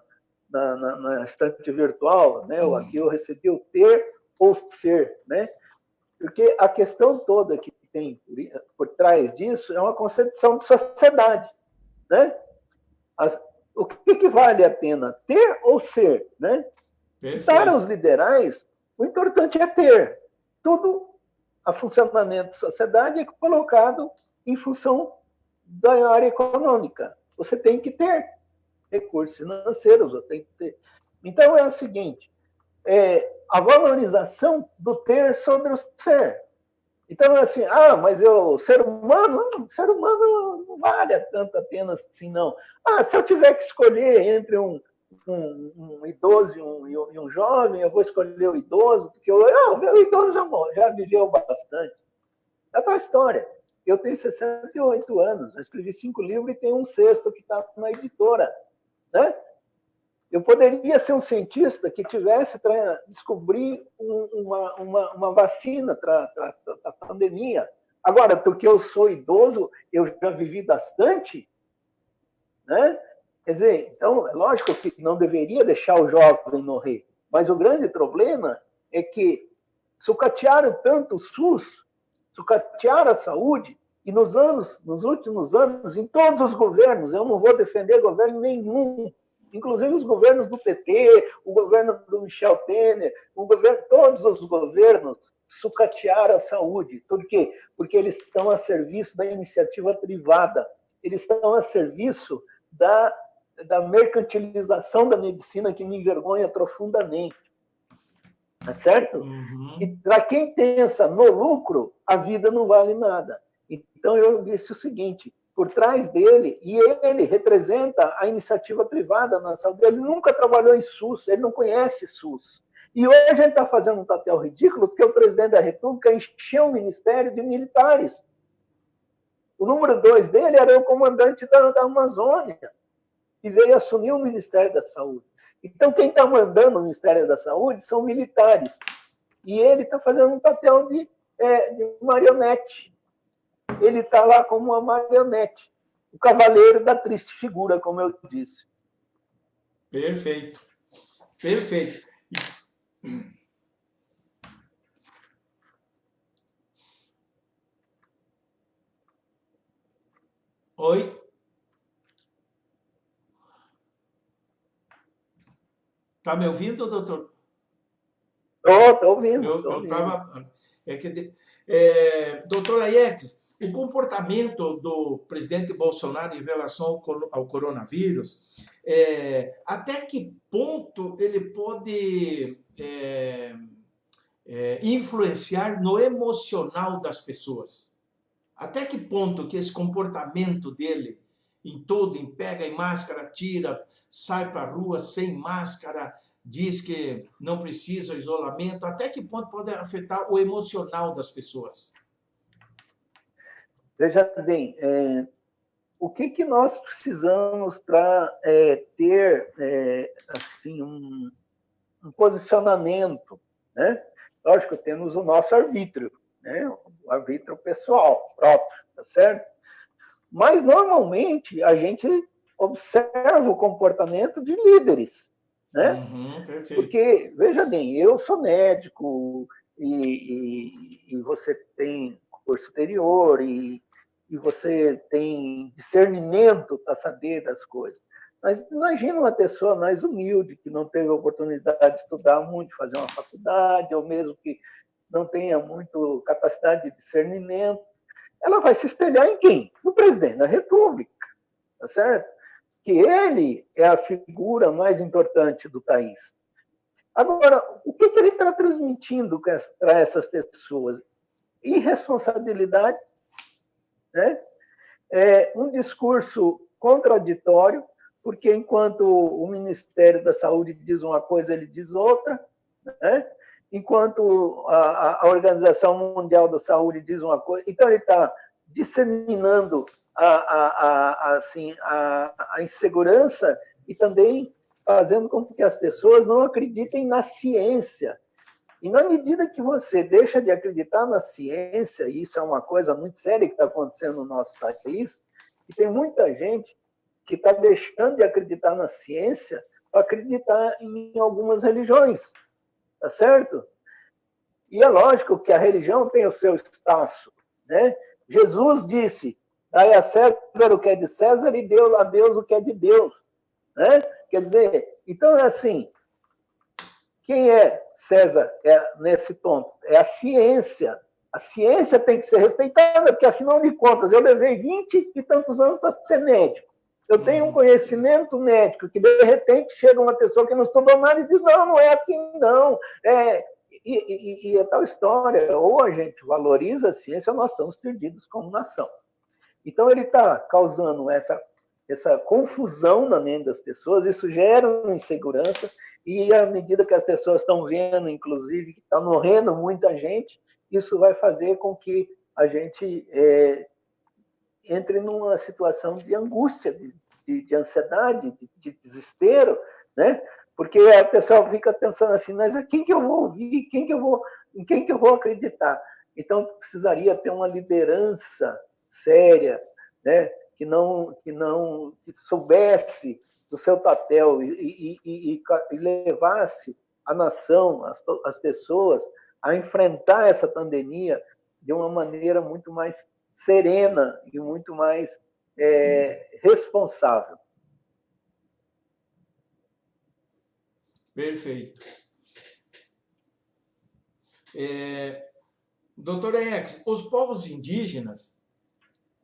estante virtual, né? Aqui eu recebi o Ter ou Ser, né? Porque a questão toda que tem por trás disso é uma concepção de sociedade, né? O que vale a pena, ter ou ser, né? Para os liberais, o importante é ter. Tudo a funcionamento da sociedade é colocado em função da área econômica. Você tem que ter recursos financeiros, você tem que ter. Então é o seguinte: a valorização do ter sobre o ser. Então, assim, mas o ser humano não vale tanto a pena assim, não. Se eu tiver que escolher entre um idoso e um jovem, eu vou escolher o idoso, porque o idoso já viveu bastante. É a tua história. Eu tenho 68 anos, eu escrevi 5 livros e tenho um sexto que está na editora, né? Eu poderia ser um cientista que tivesse para descobrir uma vacina para a pandemia. Agora, porque eu sou idoso, eu já vivi bastante, né? Quer dizer, então, é lógico que não deveria deixar o jovem morrer, mas o grande problema é que sucatearam tanto o SUS, sucatearam a saúde, e nos últimos anos, em todos os governos, eu não vou defender governo nenhum, inclusive os governos do PT, o governo do Michel Temer, todos os governos sucatearam a saúde. Por quê? Porque eles estão a serviço da iniciativa privada, eles estão a serviço da mercantilização da medicina, que me envergonha profundamente. Tá certo? E para quem pensa no lucro, a vida não vale nada. Então eu disse o seguinte: por trás dele, e ele representa a iniciativa privada na saúde, ele nunca trabalhou em SUS, ele não conhece SUS. E hoje ele está fazendo um papel ridículo porque o presidente da República encheu o ministério de militares. O número 2 dele era o comandante da Amazônia, que veio assumir o Ministério da Saúde. Então, quem está mandando o Ministério da Saúde são militares. E ele está fazendo um papel de marionete. Ele está lá como uma marionete. O cavaleiro da triste figura, como eu disse. Perfeito. Perfeito. Oi? Está me ouvindo, doutor? Estou ouvindo. Eu estava... doutor Aietes, o comportamento do presidente Bolsonaro em relação ao coronavírus, até que ponto ele pode influenciar no emocional das pessoas? Até que ponto que esse comportamento dele em tudo, pega em máscara, tira, sai para a rua sem máscara, diz que não precisa de isolamento, até que ponto pode afetar o emocional das pessoas? Veja bem, o que nós precisamos para ter assim, um posicionamento, né? Lógico, temos o nosso arbítrio, né? O arbítrio pessoal próprio, tá certo? Mas, normalmente, a gente observa o comportamento de líderes, né? Perfeito. Porque, veja bem, eu sou médico, e você tem curso superior e você tem discernimento para saber das coisas. Mas imagina uma pessoa mais humilde, que não teve oportunidade de estudar muito, fazer uma faculdade, ou mesmo que não tenha muito capacidade de discernimento, ela vai se espelhar em quem? No presidente da República, tá certo? Que ele é a figura mais importante do país. Agora, o que ele está transmitindo para essas pessoas? Irresponsabilidade, né? Um discurso contraditório, porque enquanto o Ministério da Saúde diz uma coisa, ele diz outra, né? Enquanto a Organização Mundial da Saúde diz uma coisa, então ele está disseminando assim, a insegurança e também fazendo com que as pessoas não acreditem na ciência. E na medida que você deixa de acreditar na ciência, e isso é uma coisa muito séria que está acontecendo no nosso país, e tem muita gente que está deixando de acreditar na ciência para acreditar em algumas religiões, tá certo? E é lógico que a religião tem o seu espaço, né? Jesus disse, dai a César o que é de César e a Deus o que é de Deus, né? Quer dizer, então é assim, quem é César nesse ponto? É a ciência. A ciência tem que ser respeitada, porque, afinal de contas, eu levei 20 e tantos anos para ser médico. Eu tenho um conhecimento médico que, de repente, chega uma pessoa que não estudou nada e diz, não, não é assim, não. E é tal história. Ou a gente valoriza a ciência ou nós estamos perdidos como nação. Então, ele está causando essa confusão na mente das pessoas, isso gera uma insegurança, e à medida que as pessoas estão vendo, inclusive, que está morrendo muita gente, isso vai fazer com que a gente entre numa situação de angústia, de ansiedade, de desespero, né? Porque a pessoa fica pensando assim, mas a quem que eu vou ouvir? Em quem que eu vou acreditar? Então, precisaria ter uma liderança séria, né? que soubesse do seu papel e levasse a nação, as pessoas, a enfrentar essa pandemia de uma maneira muito mais serena e muito mais responsável. Perfeito. Doutor Ex, os povos indígenas,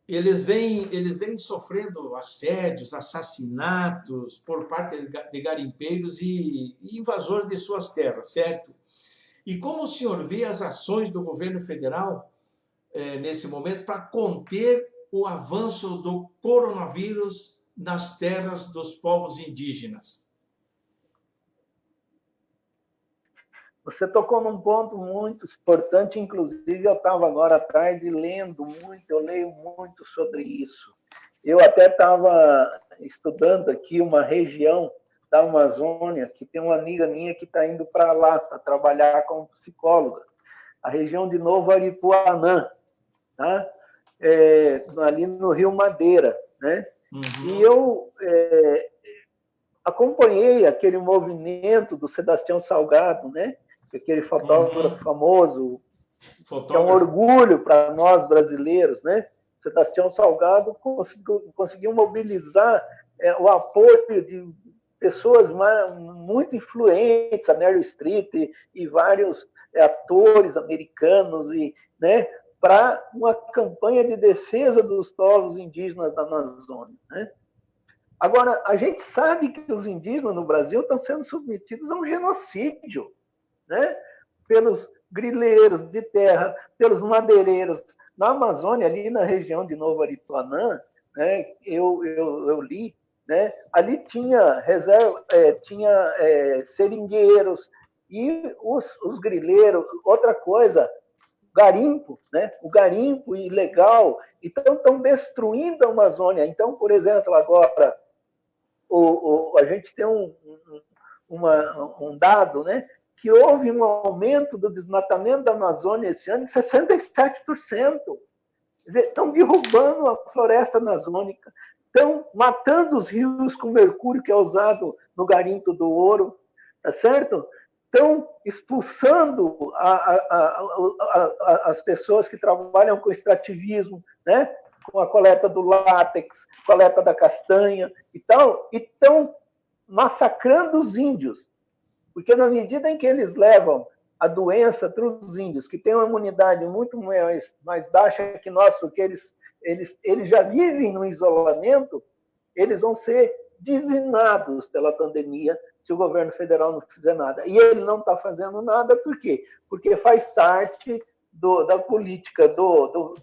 eles vêm sofrendo assédios, assassinatos por parte de garimpeiros e invasores de suas terras, certo? E como o senhor vê as ações do governo federal nesse momento para conter o avanço do coronavírus nas terras dos povos indígenas? Você tocou num ponto muito importante, inclusive eu estava agora à tarde lendo muito, eu leio muito sobre isso. Eu até estava estudando aqui uma região da Amazônia, que tem uma amiga minha que está indo para lá, para trabalhar como psicóloga, a região de Novo Aripuanã, tá? Ali no Rio Madeira, né? Uhum. E eu acompanhei aquele movimento do Sebastião Salgado, né? Aquele fotógrafo famoso, que é um orgulho para nós brasileiros, né? Sebastião Salgado conseguiu mobilizar o apoio de pessoas muito influentes, a Meryl Streep e vários atores americanos, né? Para uma campanha de defesa dos povos indígenas da Amazônia, né? Agora, a gente sabe que os indígenas no Brasil estão sendo submetidos a um genocídio, né? Pelos grileiros de terra, pelos madeireiros. Na Amazônia, ali na região de Novo Aripuanã, né, eu li, né, ali tinha seringueiros e os grileiros, outra coisa, garimpo, né? O garimpo ilegal, então estão destruindo a Amazônia. Então, por exemplo, agora a gente tem um dado, né? Que houve um aumento do desmatamento da Amazônia esse ano de 67%. Quer dizer, estão derrubando a floresta amazônica, estão matando os rios com mercúrio que é usado no garimpo do ouro, tá certo? estão expulsando as pessoas que trabalham com extrativismo, né? Com a coleta do látex, coleta da castanha e tal, e estão massacrando os índios. Porque na medida em que eles levam a doença para os índios, que têm uma imunidade muito mais baixa que nós, porque eles já vivem no isolamento, eles vão ser dizimados pela pandemia se o governo federal não fizer nada. E ele não está fazendo nada, por quê? Porque faz parte da política do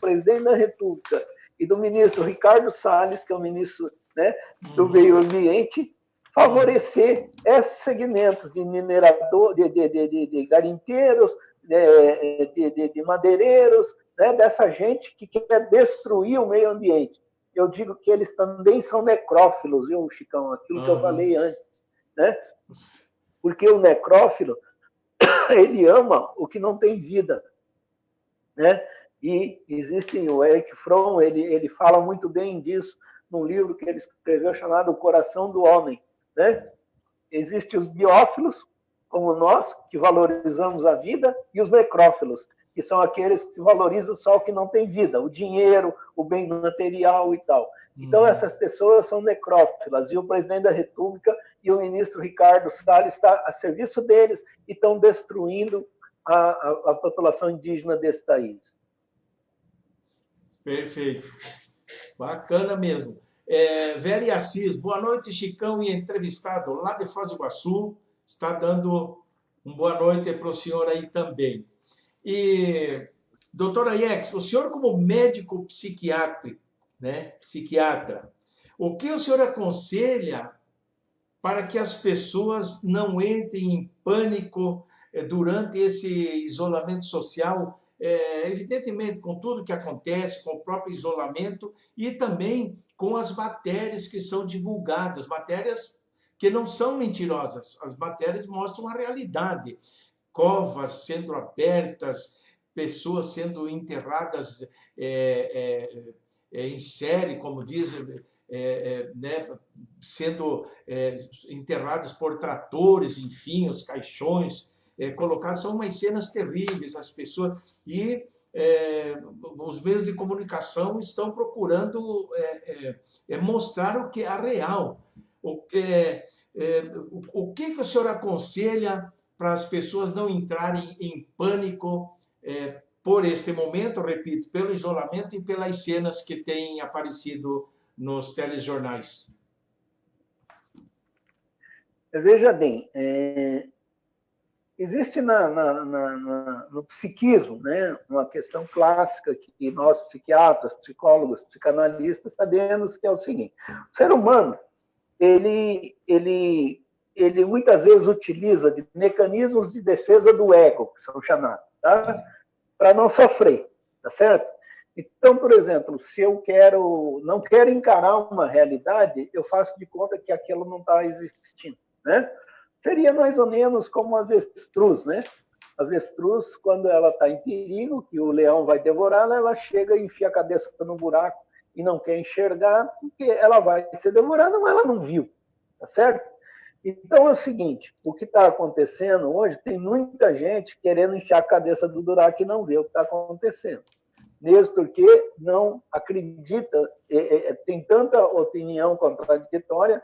presidente da República e do ministro Ricardo Salles, que é o ministro, né, do Meio Ambiente, favorecer esses segmentos de minerador, de garimpeiros, de madeireiros, né, dessa gente que quer destruir o meio ambiente. Eu digo que eles também são necrófilos, viu, Chicão? Aquilo que eu falei antes, né? Porque o necrófilo, ele ama o que não tem vida, né? E existe o Eric Fromm, ele fala muito bem disso num livro que ele escreveu chamado O Coração do Homem, né? Existem os biófilos, como nós, que valorizamos a vida, e os necrófilos, que são aqueles que valorizam só o que não tem vida, o dinheiro, o bem material e tal. Então, essas pessoas são necrófilas, e o presidente da República e o ministro Ricardo Salles estão a serviço deles e estão destruindo a população indígena desse país. Perfeito. Bacana mesmo. Vera Assis, boa noite, Chicão e entrevistado lá de Foz do Iguaçu. Está dando uma boa noite para o senhor aí também. E, doutora Iex, o senhor como médico psiquiatra, o que o senhor aconselha para que as pessoas não entrem em pânico durante esse isolamento social, evidentemente com tudo que acontece, com o próprio isolamento e também com as matérias que são divulgadas, matérias que não são mentirosas, as matérias mostram a realidade. Covas sendo abertas, pessoas sendo enterradas em série, como dizem, né, sendo enterradas por tratores, enfim, os caixões colocados, são umas cenas terríveis, as pessoas... E os meios de comunicação estão procurando mostrar o que é a real. O que o senhor aconselha para as pessoas não entrarem em pânico por este momento, repito, pelo isolamento e pelas cenas que têm aparecido nos telejornais? Veja bem, existe no psiquismo, né, uma questão clássica que nós, psiquiatras, psicólogos, psicanalistas, sabemos que é o seguinte: o ser humano, ele muitas vezes utiliza de mecanismos de defesa do ego, que são chamados, tá? Para não sofrer, tá certo? Então, por exemplo, se eu não quero encarar uma realidade, eu faço de conta que aquilo não está existindo, né? Seria mais ou menos como a avestruz, né? A avestruz, quando ela está em perigo, que o leão vai devorá-la, ela chega e enfia a cabeça no buraco e não quer enxergar, porque ela vai ser devorada, mas ela não viu, tá certo? Então é o seguinte: o que está acontecendo hoje, tem muita gente querendo enfiar a cabeça do buraco e não vê o que está acontecendo. Mesmo porque não acredita, tem tanta opinião contraditória,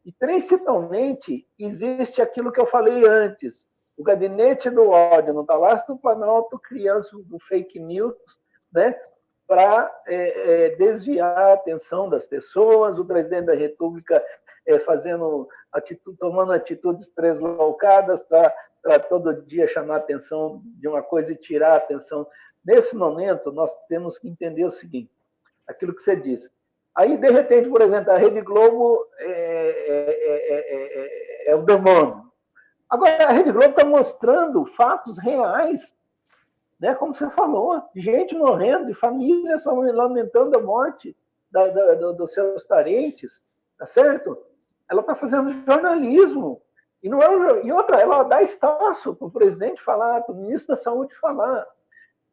e principalmente existe aquilo que eu falei antes: o gabinete do ódio no Palácio do Planalto criando do fake news, né, para desviar a atenção das pessoas, o presidente da República tomando atitudes tresloucadas para todo dia chamar a atenção de uma coisa e tirar a atenção. Nesse momento, nós temos que entender o seguinte: aquilo que você disse. Aí, de repente, por exemplo, a Rede Globo é o demônio. Agora, a Rede Globo está mostrando fatos reais, né? Como você falou, gente morrendo, de famílias lamentando a morte dos seus parentes, tá certo? Ela está fazendo jornalismo. E outra, ela dá espaço para o presidente falar, para o ministro da Saúde falar.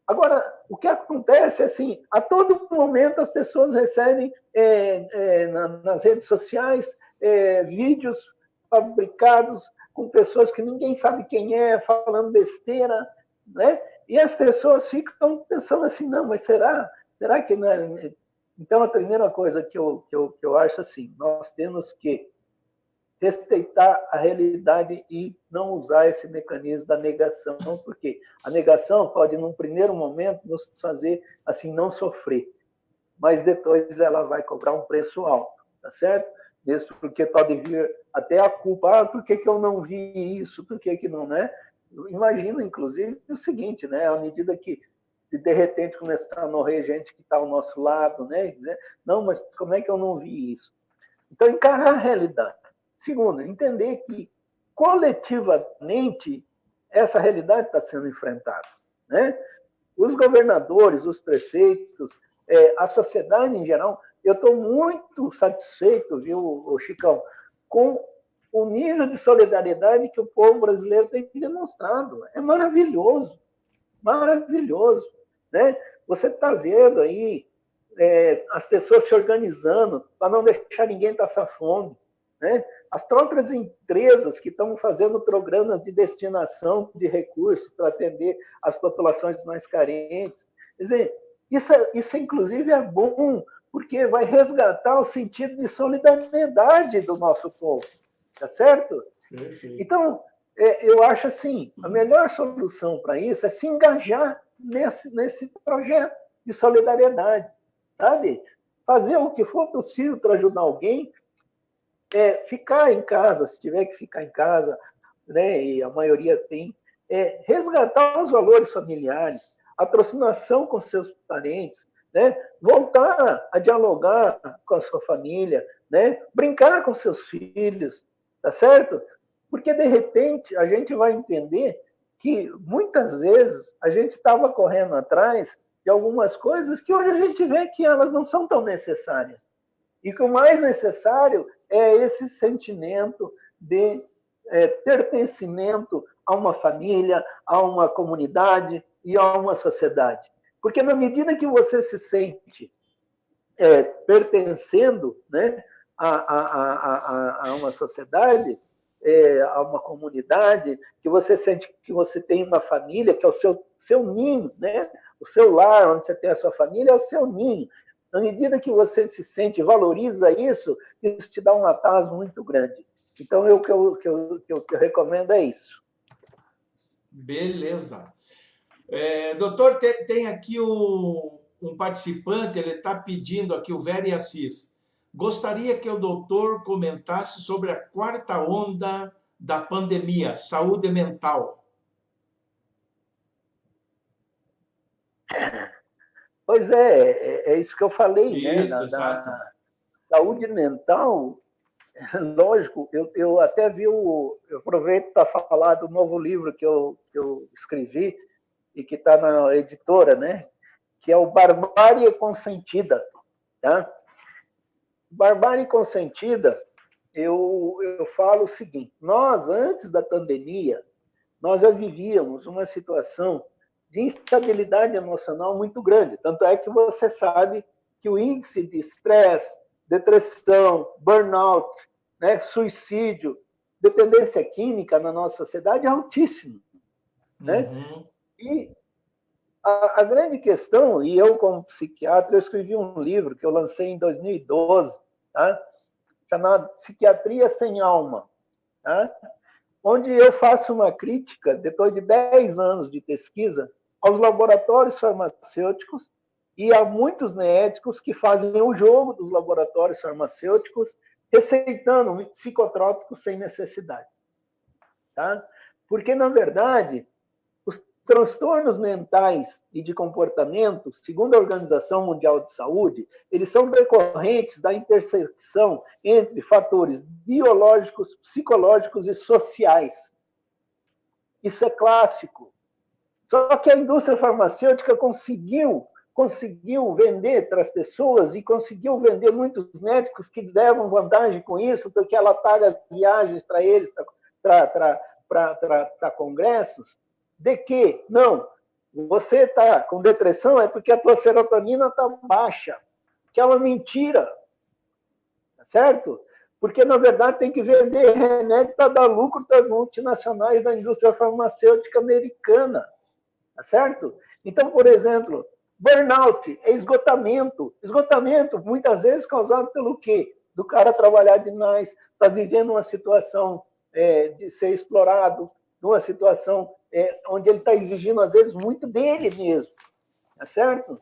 Agora, o que acontece é assim: a todo momento as pessoas recebem nas redes sociais vídeos fabricados com pessoas que ninguém sabe quem é, falando besteira, né? E as pessoas ficam pensando assim, não, mas será que não é? Então, a primeira coisa que eu acho assim, nós temos que respeitar a realidade e não usar esse mecanismo da negação, porque a negação pode, num primeiro momento, nos fazer assim não sofrer, mas depois ela vai cobrar um preço alto, tá certo? Mesmo porque pode vir até a culpa, por que eu não vi isso, por que não, né? Imagina, inclusive, o seguinte, né? À medida que de repente começar a morrer gente que está ao nosso lado, né? E dizer, não, mas como é que eu não vi isso? Então, encarar a realidade. Segundo, entender que coletivamente essa realidade está sendo enfrentada, né? Os governadores, os prefeitos, a sociedade em geral, eu estou muito satisfeito, viu, Chicão, com o nível de solidariedade que o povo brasileiro tem demonstrado. É maravilhoso, maravilhoso, né? Você está vendo aí as pessoas se organizando para não deixar ninguém passar fome, né? As próprias empresas que estão fazendo programas de destinação de recursos para atender as populações mais carentes. Quer dizer, isso inclusive é bom, porque vai resgatar o sentido de solidariedade do nosso povo, tá certo? Perfeito. Então, eu acho assim, a melhor solução para isso é se engajar nesse projeto de solidariedade, sabe? Fazer o que for possível para ajudar alguém, ficar em casa, se tiver que ficar em casa, né, e a maioria tem, resgatar os valores familiares, aproximação com seus parentes, né, voltar a dialogar com a sua família, né, brincar com seus filhos, tá certo? Porque, de repente, a gente vai entender que, muitas vezes, a gente estava correndo atrás de algumas coisas que hoje a gente vê que elas não são tão necessárias. E que o mais necessário é esse sentimento de pertencimento a uma família, a uma comunidade e a uma sociedade. Porque na medida que você se sente pertencendo, né, a uma sociedade, a uma comunidade, que você sente que você tem uma família, que é o seu ninho, né? O seu lar, onde você tem a sua família, é o seu ninho. Na medida que você se sente, valoriza isso te dá um atraso muito grande. Então, o que eu recomendo é isso. Beleza. Doutor, tem aqui um participante, ele está pedindo aqui, o Very Assis. Gostaria que o doutor comentasse sobre a quarta onda da pandemia, saúde mental. Pois é isso que eu falei, Isso, né? exato. Da saúde mental, lógico, eu até vi, eu aproveito para falar do novo livro que eu escrevi e que está na editora, né? Que é o Barbárie Consentida. Tá? Barbárie Consentida, eu falo o seguinte, nós, antes da pandemia, nós já vivíamos uma situação de instabilidade emocional muito grande. Tanto é que você sabe que o índice de estresse, depressão, burnout, né, suicídio, dependência química na nossa sociedade é altíssimo. Né? Uhum. E a grande questão, e eu como psiquiatra, eu escrevi um livro que eu lancei em 2012, tá? Chamado Psiquiatria Sem Alma, tá? Onde eu faço uma crítica, depois de 10 anos de pesquisa, aos laboratórios farmacêuticos e a muitos médicos que fazem o jogo dos laboratórios farmacêuticos, receitando psicotrópicos sem necessidade. Tá? Porque, na verdade, os transtornos mentais e de comportamento, segundo a Organização Mundial de Saúde, eles são decorrentes da intersecção entre fatores biológicos, psicológicos e sociais. Isso é clássico. Só que a indústria farmacêutica conseguiu vender para as pessoas e conseguiu vender muitos médicos que levam vantagem com isso, porque ela paga viagens para eles, para congressos, de que, não, você está com depressão é porque a tua serotonina está baixa, que é uma mentira, tá certo? Porque, na verdade, tem que vender remédio para dar lucro para as multinacionais da indústria farmacêutica americana. Tá certo? Então, por exemplo, burnout é esgotamento. Esgotamento, muitas vezes, causado pelo quê? Do cara trabalhar demais, está vivendo uma situação de ser explorado, numa situação onde ele está exigindo, às vezes, muito dele mesmo. Tá certo?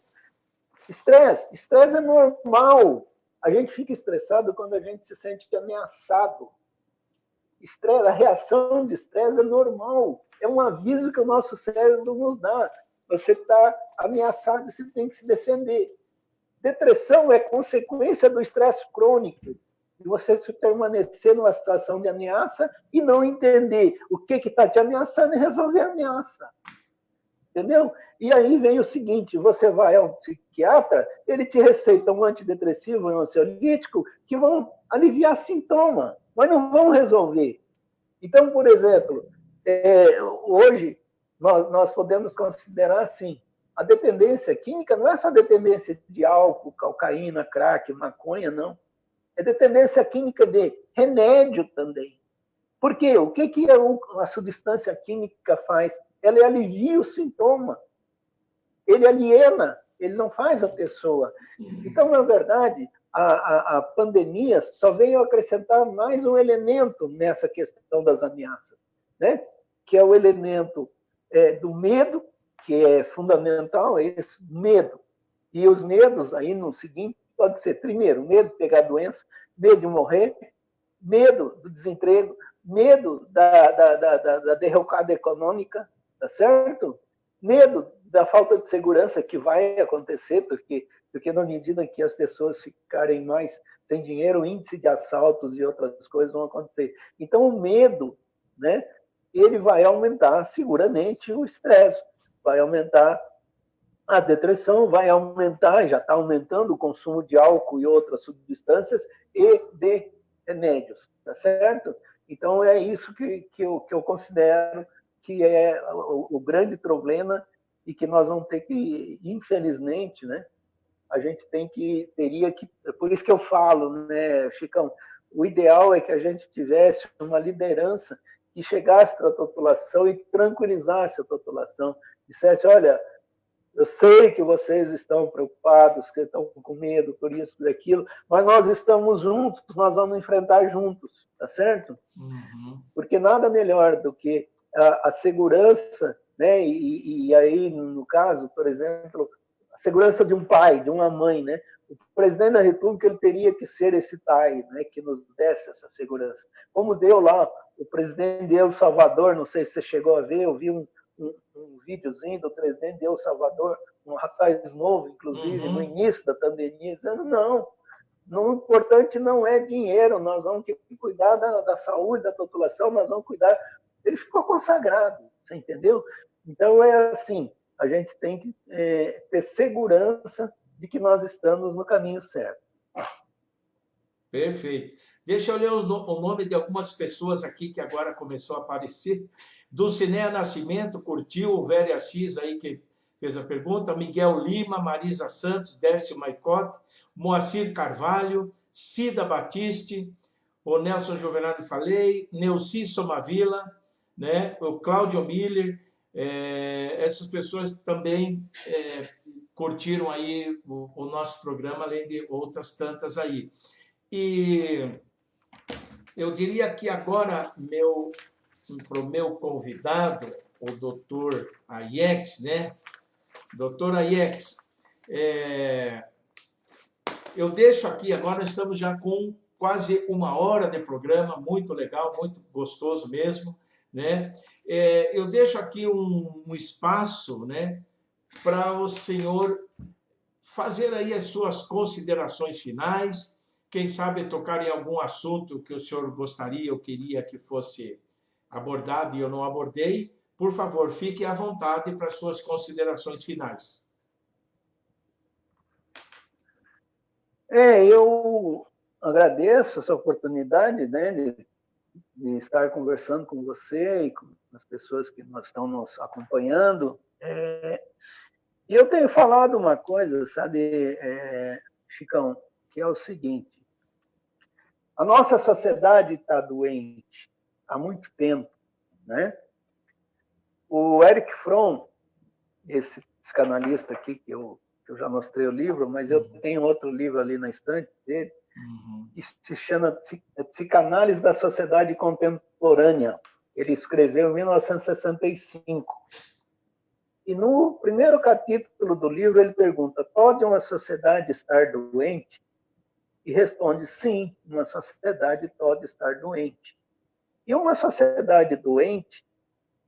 Estresse. Estresse é normal. A gente fica estressado quando a gente se sente ameaçado. Estresse, a reação de estresse é normal. É um aviso que o nosso cérebro nos dá. Você está ameaçado e você tem que se defender. Depressão é consequência do estresse crônico. De você permanecer numa situação de ameaça e não entender o que está te ameaçando e resolver a ameaça. Entendeu? E aí vem o seguinte, você vai ao psiquiatra, ele te receita um antidepressivo e um ansiolítico que vão aliviar sintoma, mas não vão resolver. Então, por exemplo, hoje nós podemos considerar assim, a dependência química não é só dependência de álcool, cocaína, crack, maconha, não. É dependência química de remédio também. Por quê? O que a substância química faz? Ela alivia o sintoma. Ele aliena, ele não faz a pessoa. Então, na verdade, a pandemia só veio acrescentar mais um elemento nessa questão das ameaças, né? Que é o elemento do medo, que é fundamental, é esse medo. E os medos, aí no seguinte, pode ser, primeiro, medo de pegar doença, medo de morrer, medo do desemprego, medo da derrocada econômica, tá certo? Medo da falta de segurança que vai acontecer, porque na medida que as pessoas ficarem mais sem dinheiro, o índice de assaltos e outras coisas vão acontecer. Então, o medo, né, ele vai aumentar seguramente o estresse, vai aumentar a depressão, vai aumentar, já está aumentando o consumo de álcool e outras substâncias e de remédios, tá certo? Então, é isso que eu considero que é o grande problema e que nós vamos ter que, infelizmente, né, a gente teria que, por isso que eu falo, né, Chicão, o ideal é que a gente tivesse uma liderança que chegasse para a população e tranquilizasse a população, dissesse, olha, eu sei que vocês estão preocupados, que estão com medo por isso, por aquilo, mas nós estamos juntos, nós vamos enfrentar juntos, tá certo? Uhum. Porque nada melhor do que a segurança, né? E aí, no caso, por exemplo, a segurança de um pai, de uma mãe, né? O presidente da República ele teria que ser esse pai, né? Que nos desse essa segurança. Como deu lá o presidente de El Salvador, não sei se você chegou a ver, eu vi um videozinho do presidente de El Salvador, um rapaz novo, inclusive, no início da pandemia, dizendo, não, o importante não é dinheiro, nós vamos cuidar da saúde da população, nós vamos cuidar. Ele ficou consagrado, você entendeu? Então, é assim, a gente tem que ter segurança de que nós estamos no caminho certo. Perfeito. Deixa eu ler o nome de algumas pessoas aqui que agora começou a aparecer. Dulcinea Nascimento, curtiu, o Velho Assis aí que fez a pergunta, Miguel Lima, Marisa Santos, Dércio Maicote, Moacir Carvalho, Cida Batiste, o Nelson Jovenado falei, Neuci Somavila, né, o Cláudio Miller, essas pessoas também curtiram aí o nosso programa, além de outras tantas aí. E eu diria que agora, para o meu convidado, o doutor Aiex, né? Doutor Aiex, eu deixo aqui, agora estamos já com quase 1 hora de programa, muito legal, muito gostoso mesmo, né? Eu deixo aqui um espaço, né, para o senhor fazer aí as suas considerações finais, quem sabe tocar em algum assunto que o senhor gostaria ou queria que fosse abordado e eu não abordei. Por favor, fique à vontade para as suas considerações finais. Eu agradeço essa oportunidade, né, de estar conversando com você e com as pessoas que estão nos acompanhando. E eu tenho falado uma coisa, sabe, Chicão, que é o seguinte, A nossa sociedade está doente há muito tempo, né? O Erich Fromm, esse psicanalista aqui, que eu já mostrei o livro, mas eu tenho outro livro ali na estante dele, que se chama Psicanálise da Sociedade Contemporânea. Ele escreveu em 1965. E no primeiro capítulo do livro ele pergunta: pode uma sociedade estar doente? E responde: sim, uma sociedade pode estar doente. E uma sociedade doente,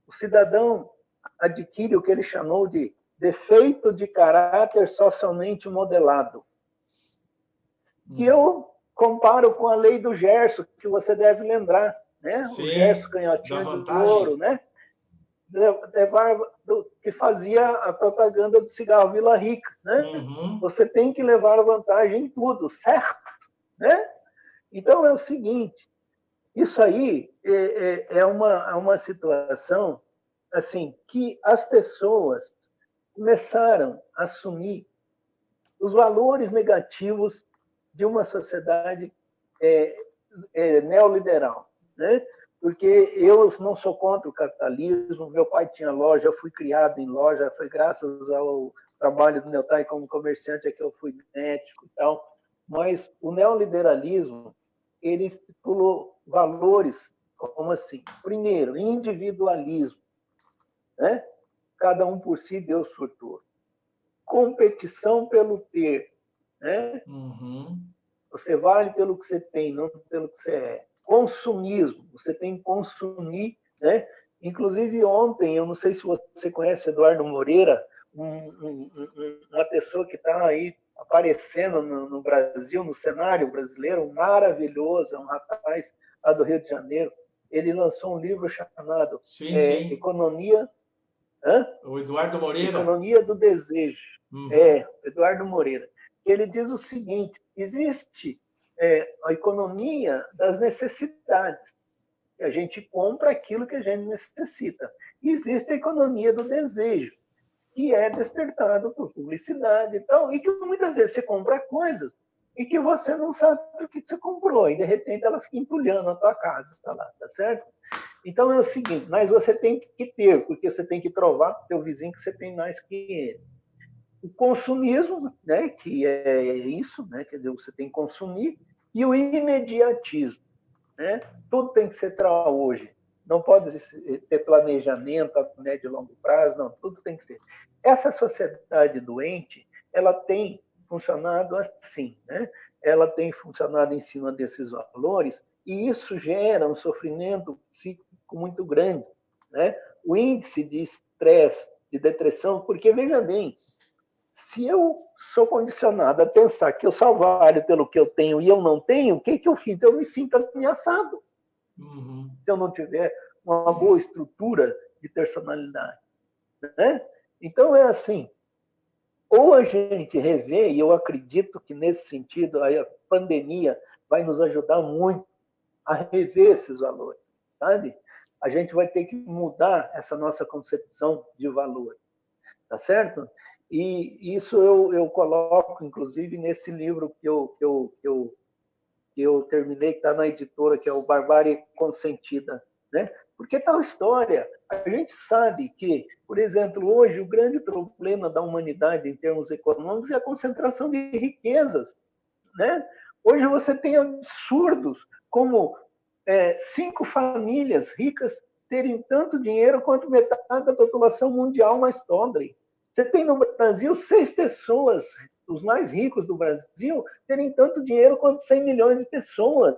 o cidadão adquire o que ele chamou de defeito de caráter socialmente modelado. Que eu comparo com a lei do Gerson, que você deve lembrar, né? Sim, o Gerson Canhotinho da do vantagem. Ouro, né? Que fazia a propaganda do cigarro Vila Rica, né? Você tem que levar vantagem em tudo, certo? Né? Então é o seguinte, isso aí é uma situação assim que as pessoas começaram a assumir os valores negativos de uma sociedade neoliberal, né? Porque eu não sou contra o capitalismo, meu pai tinha loja, eu fui criado em loja, foi graças ao trabalho do meu pai como comerciante é que eu fui médico e tal, mas o neoliberalismo, ele estipulou valores como assim, primeiro, individualismo, né? Cada um por si, Deus por todos. Competição pelo ter, né? Você vale pelo que você tem, não pelo que você é. Consumismo, você tem que consumir, né? Inclusive ontem, eu não sei se você conhece Eduardo Moreira, uma pessoa que está aí aparecendo no Brasil, no cenário brasileiro, maravilhoso, é um rapaz lá do Rio de Janeiro. Ele lançou um livro chamado Economia... Hã? O Eduardo Moreira. Economia do Desejo. Eduardo Moreira. Ele diz o seguinte: existe a economia das necessidades. A gente compra aquilo que a gente necessita. E existe a economia do desejo, que é despertado por publicidade e tal, e que muitas vezes você compra coisas e que você não sabe o que você comprou, e de repente ela fica entulhando a tua casa, tá certo? Então é o seguinte, mas você tem que ter, porque você tem que provar para o teu vizinho que você tem mais que ele. O consumismo, né, que é isso, né, quer dizer, você tem que consumir, e o imediatismo, né? Tudo tem que ser para hoje. Não pode ter planejamento a médio e longo prazo, não, tudo tem que ser. Essa sociedade doente, ela tem funcionado assim, né? Ela tem funcionado em cima desses valores, e isso gera um sofrimento psíquico muito grande, né? O índice de estresse, de depressão, porque, veja bem, se eu sou condicionado a pensar que eu só valho pelo que eu tenho e eu não tenho, o que eu fiz? Eu me sinto ameaçado. Se eu não tiver uma boa estrutura de personalidade, né? Então, é assim, ou a gente revê, e eu acredito que nesse sentido a pandemia vai nos ajudar muito a rever esses valores, sabe? A gente vai ter que mudar essa nossa concepção de valor, tá certo? E isso eu coloco, inclusive, nesse livro que eu terminei, que está na editora, que é o Barbárie Consentida, né? Porque tal história, a gente sabe que, por exemplo, hoje o grande problema da humanidade em termos econômicos é a concentração de riquezas, né? Hoje você tem absurdos como 5 famílias ricas terem tanto dinheiro quanto metade da população mundial mais pobre. Você tem no Brasil 6 pessoas, os mais ricos do Brasil, terem tanto dinheiro quanto 100 milhões de pessoas.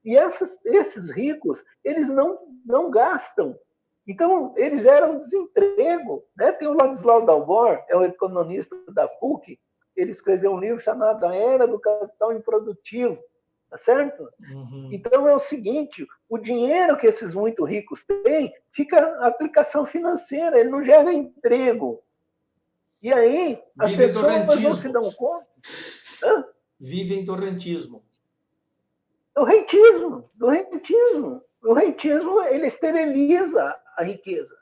E esses ricos, eles não gastam. Então, eles geram desemprego, né? Tem o Ladislau Dalmor, é um economista da PUC, ele escreveu um livro chamado A Era do Capital Improdutivo, tá certo? Então é o seguinte, o dinheiro que esses muito ricos têm fica aplicação financeira, ele não gera emprego. E aí as pessoas não se dão conta. Vivem do rentismo. Do rentismo. O rentismo, ele esteriliza a riqueza,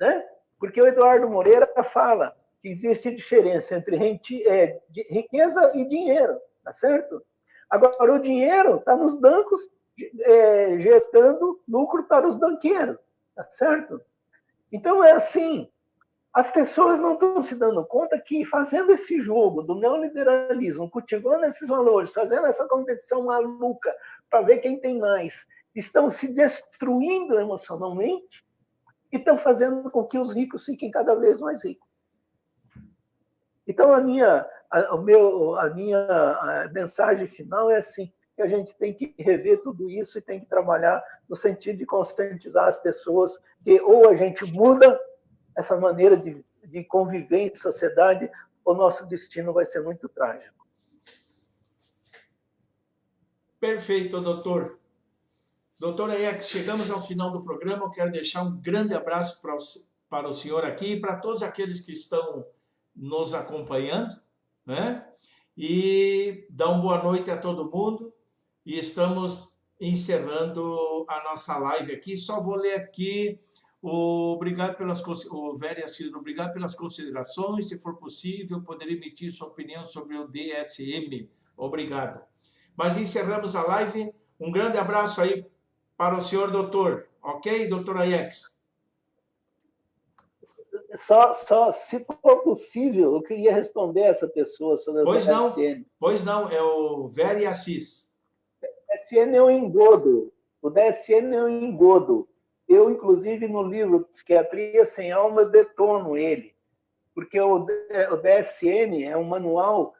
né? Porque o Eduardo Moreira fala que existe diferença entre riqueza e dinheiro, tá certo? Agora, o dinheiro está nos bancos, gerando lucro para os banqueiros, tá certo? Então, é assim, as pessoas não estão se dando conta que fazendo esse jogo do neoliberalismo, cultivando esses valores, fazendo essa competição maluca para ver quem tem mais, estão se destruindo emocionalmente e estão fazendo com que os ricos fiquem cada vez mais ricos. Então, a minha mensagem final é assim, que a gente tem que rever tudo isso e tem que trabalhar no sentido de conscientizar as pessoas que ou a gente muda essa maneira de conviver em sociedade, o nosso destino vai ser muito trágico. Perfeito, doutor. Doutor Aiex, chegamos ao final do programa. Eu quero deixar um grande abraço para o senhor aqui e para todos aqueles que estão nos acompanhando, né? E dar uma boa noite a todo mundo. E estamos encerrando a nossa live aqui. Só vou ler aqui obrigado pelas obrigado pelas considerações. Se for possível, poderia emitir sua opinião sobre o DSM. Obrigado. Mas encerramos a live. Um grande abraço aí para o senhor doutor. Ok, doutor Aiex? Só, se for possível, eu queria responder essa pessoa sobre o DSM. Pois não, é o Very Assis. O DSM é um engodo. O DSM é um engodo. Eu, inclusive, no livro Psiquiatria Sem Alma, detono ele. Porque o DSM é um manual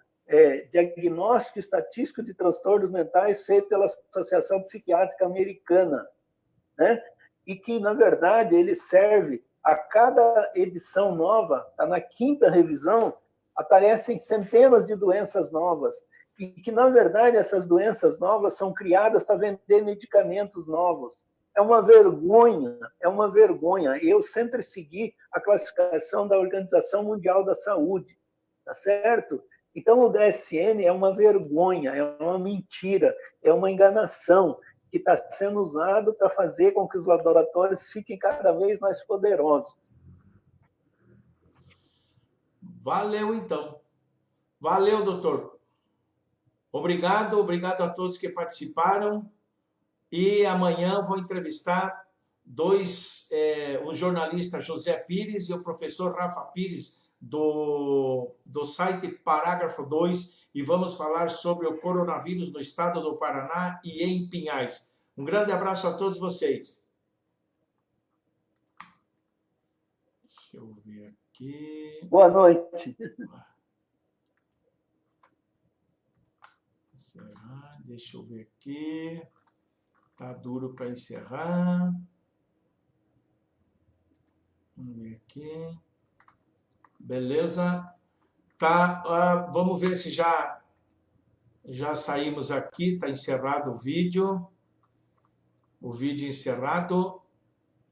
diagnóstico estatístico de transtornos mentais feito pela Associação Psiquiátrica Americana, né? E que, na verdade, ele serve a cada edição nova, está na 5ª revisão, aparecem centenas de doenças novas, e que, na verdade, essas doenças novas são criadas para vender medicamentos novos. É uma vergonha, é uma vergonha. Eu sempre segui a classificação da Organização Mundial da Saúde, tá certo? Então, o DSM é uma vergonha, é uma mentira, é uma enganação que está sendo usado para fazer com que os laboratórios fiquem cada vez mais poderosos. Valeu, então. Valeu, doutor. Obrigado a todos que participaram. E amanhã vou entrevistar o jornalista José Pires e o professor Rafa Pires, do site Parágrafo 2, e vamos falar sobre o coronavírus no estado do Paraná e em Pinhais. Um grande abraço a todos vocês. Deixa eu ver aqui. Boa noite. Encerrar, deixa eu ver aqui. Tá duro para encerrar. Vamos ver aqui. Beleza. Tá, vamos ver se já saímos aqui. Está encerrado o vídeo. O vídeo encerrado.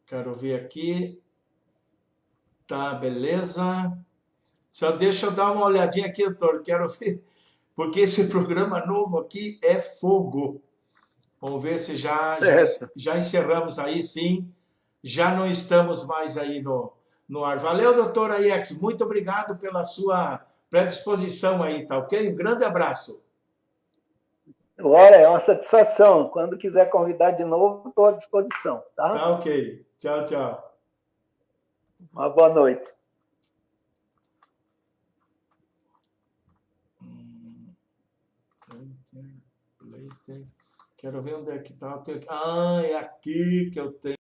Quero ver aqui. Tá, beleza. Só deixa eu dar uma olhadinha aqui, doutor. Quero ver. Porque esse programa novo aqui é fogo. Vamos ver se já encerramos aí, sim. Já não estamos mais aí no ar. Valeu, doutor Aiex. Muito obrigado pela sua predisposição aí, tá ok? Um grande abraço. Olha, é uma satisfação. Quando quiser convidar de novo, estou à disposição, tá? Tá ok. Tchau, tchau. Uma boa noite. Quero ver onde é que tá. Ah, é aqui que eu tenho.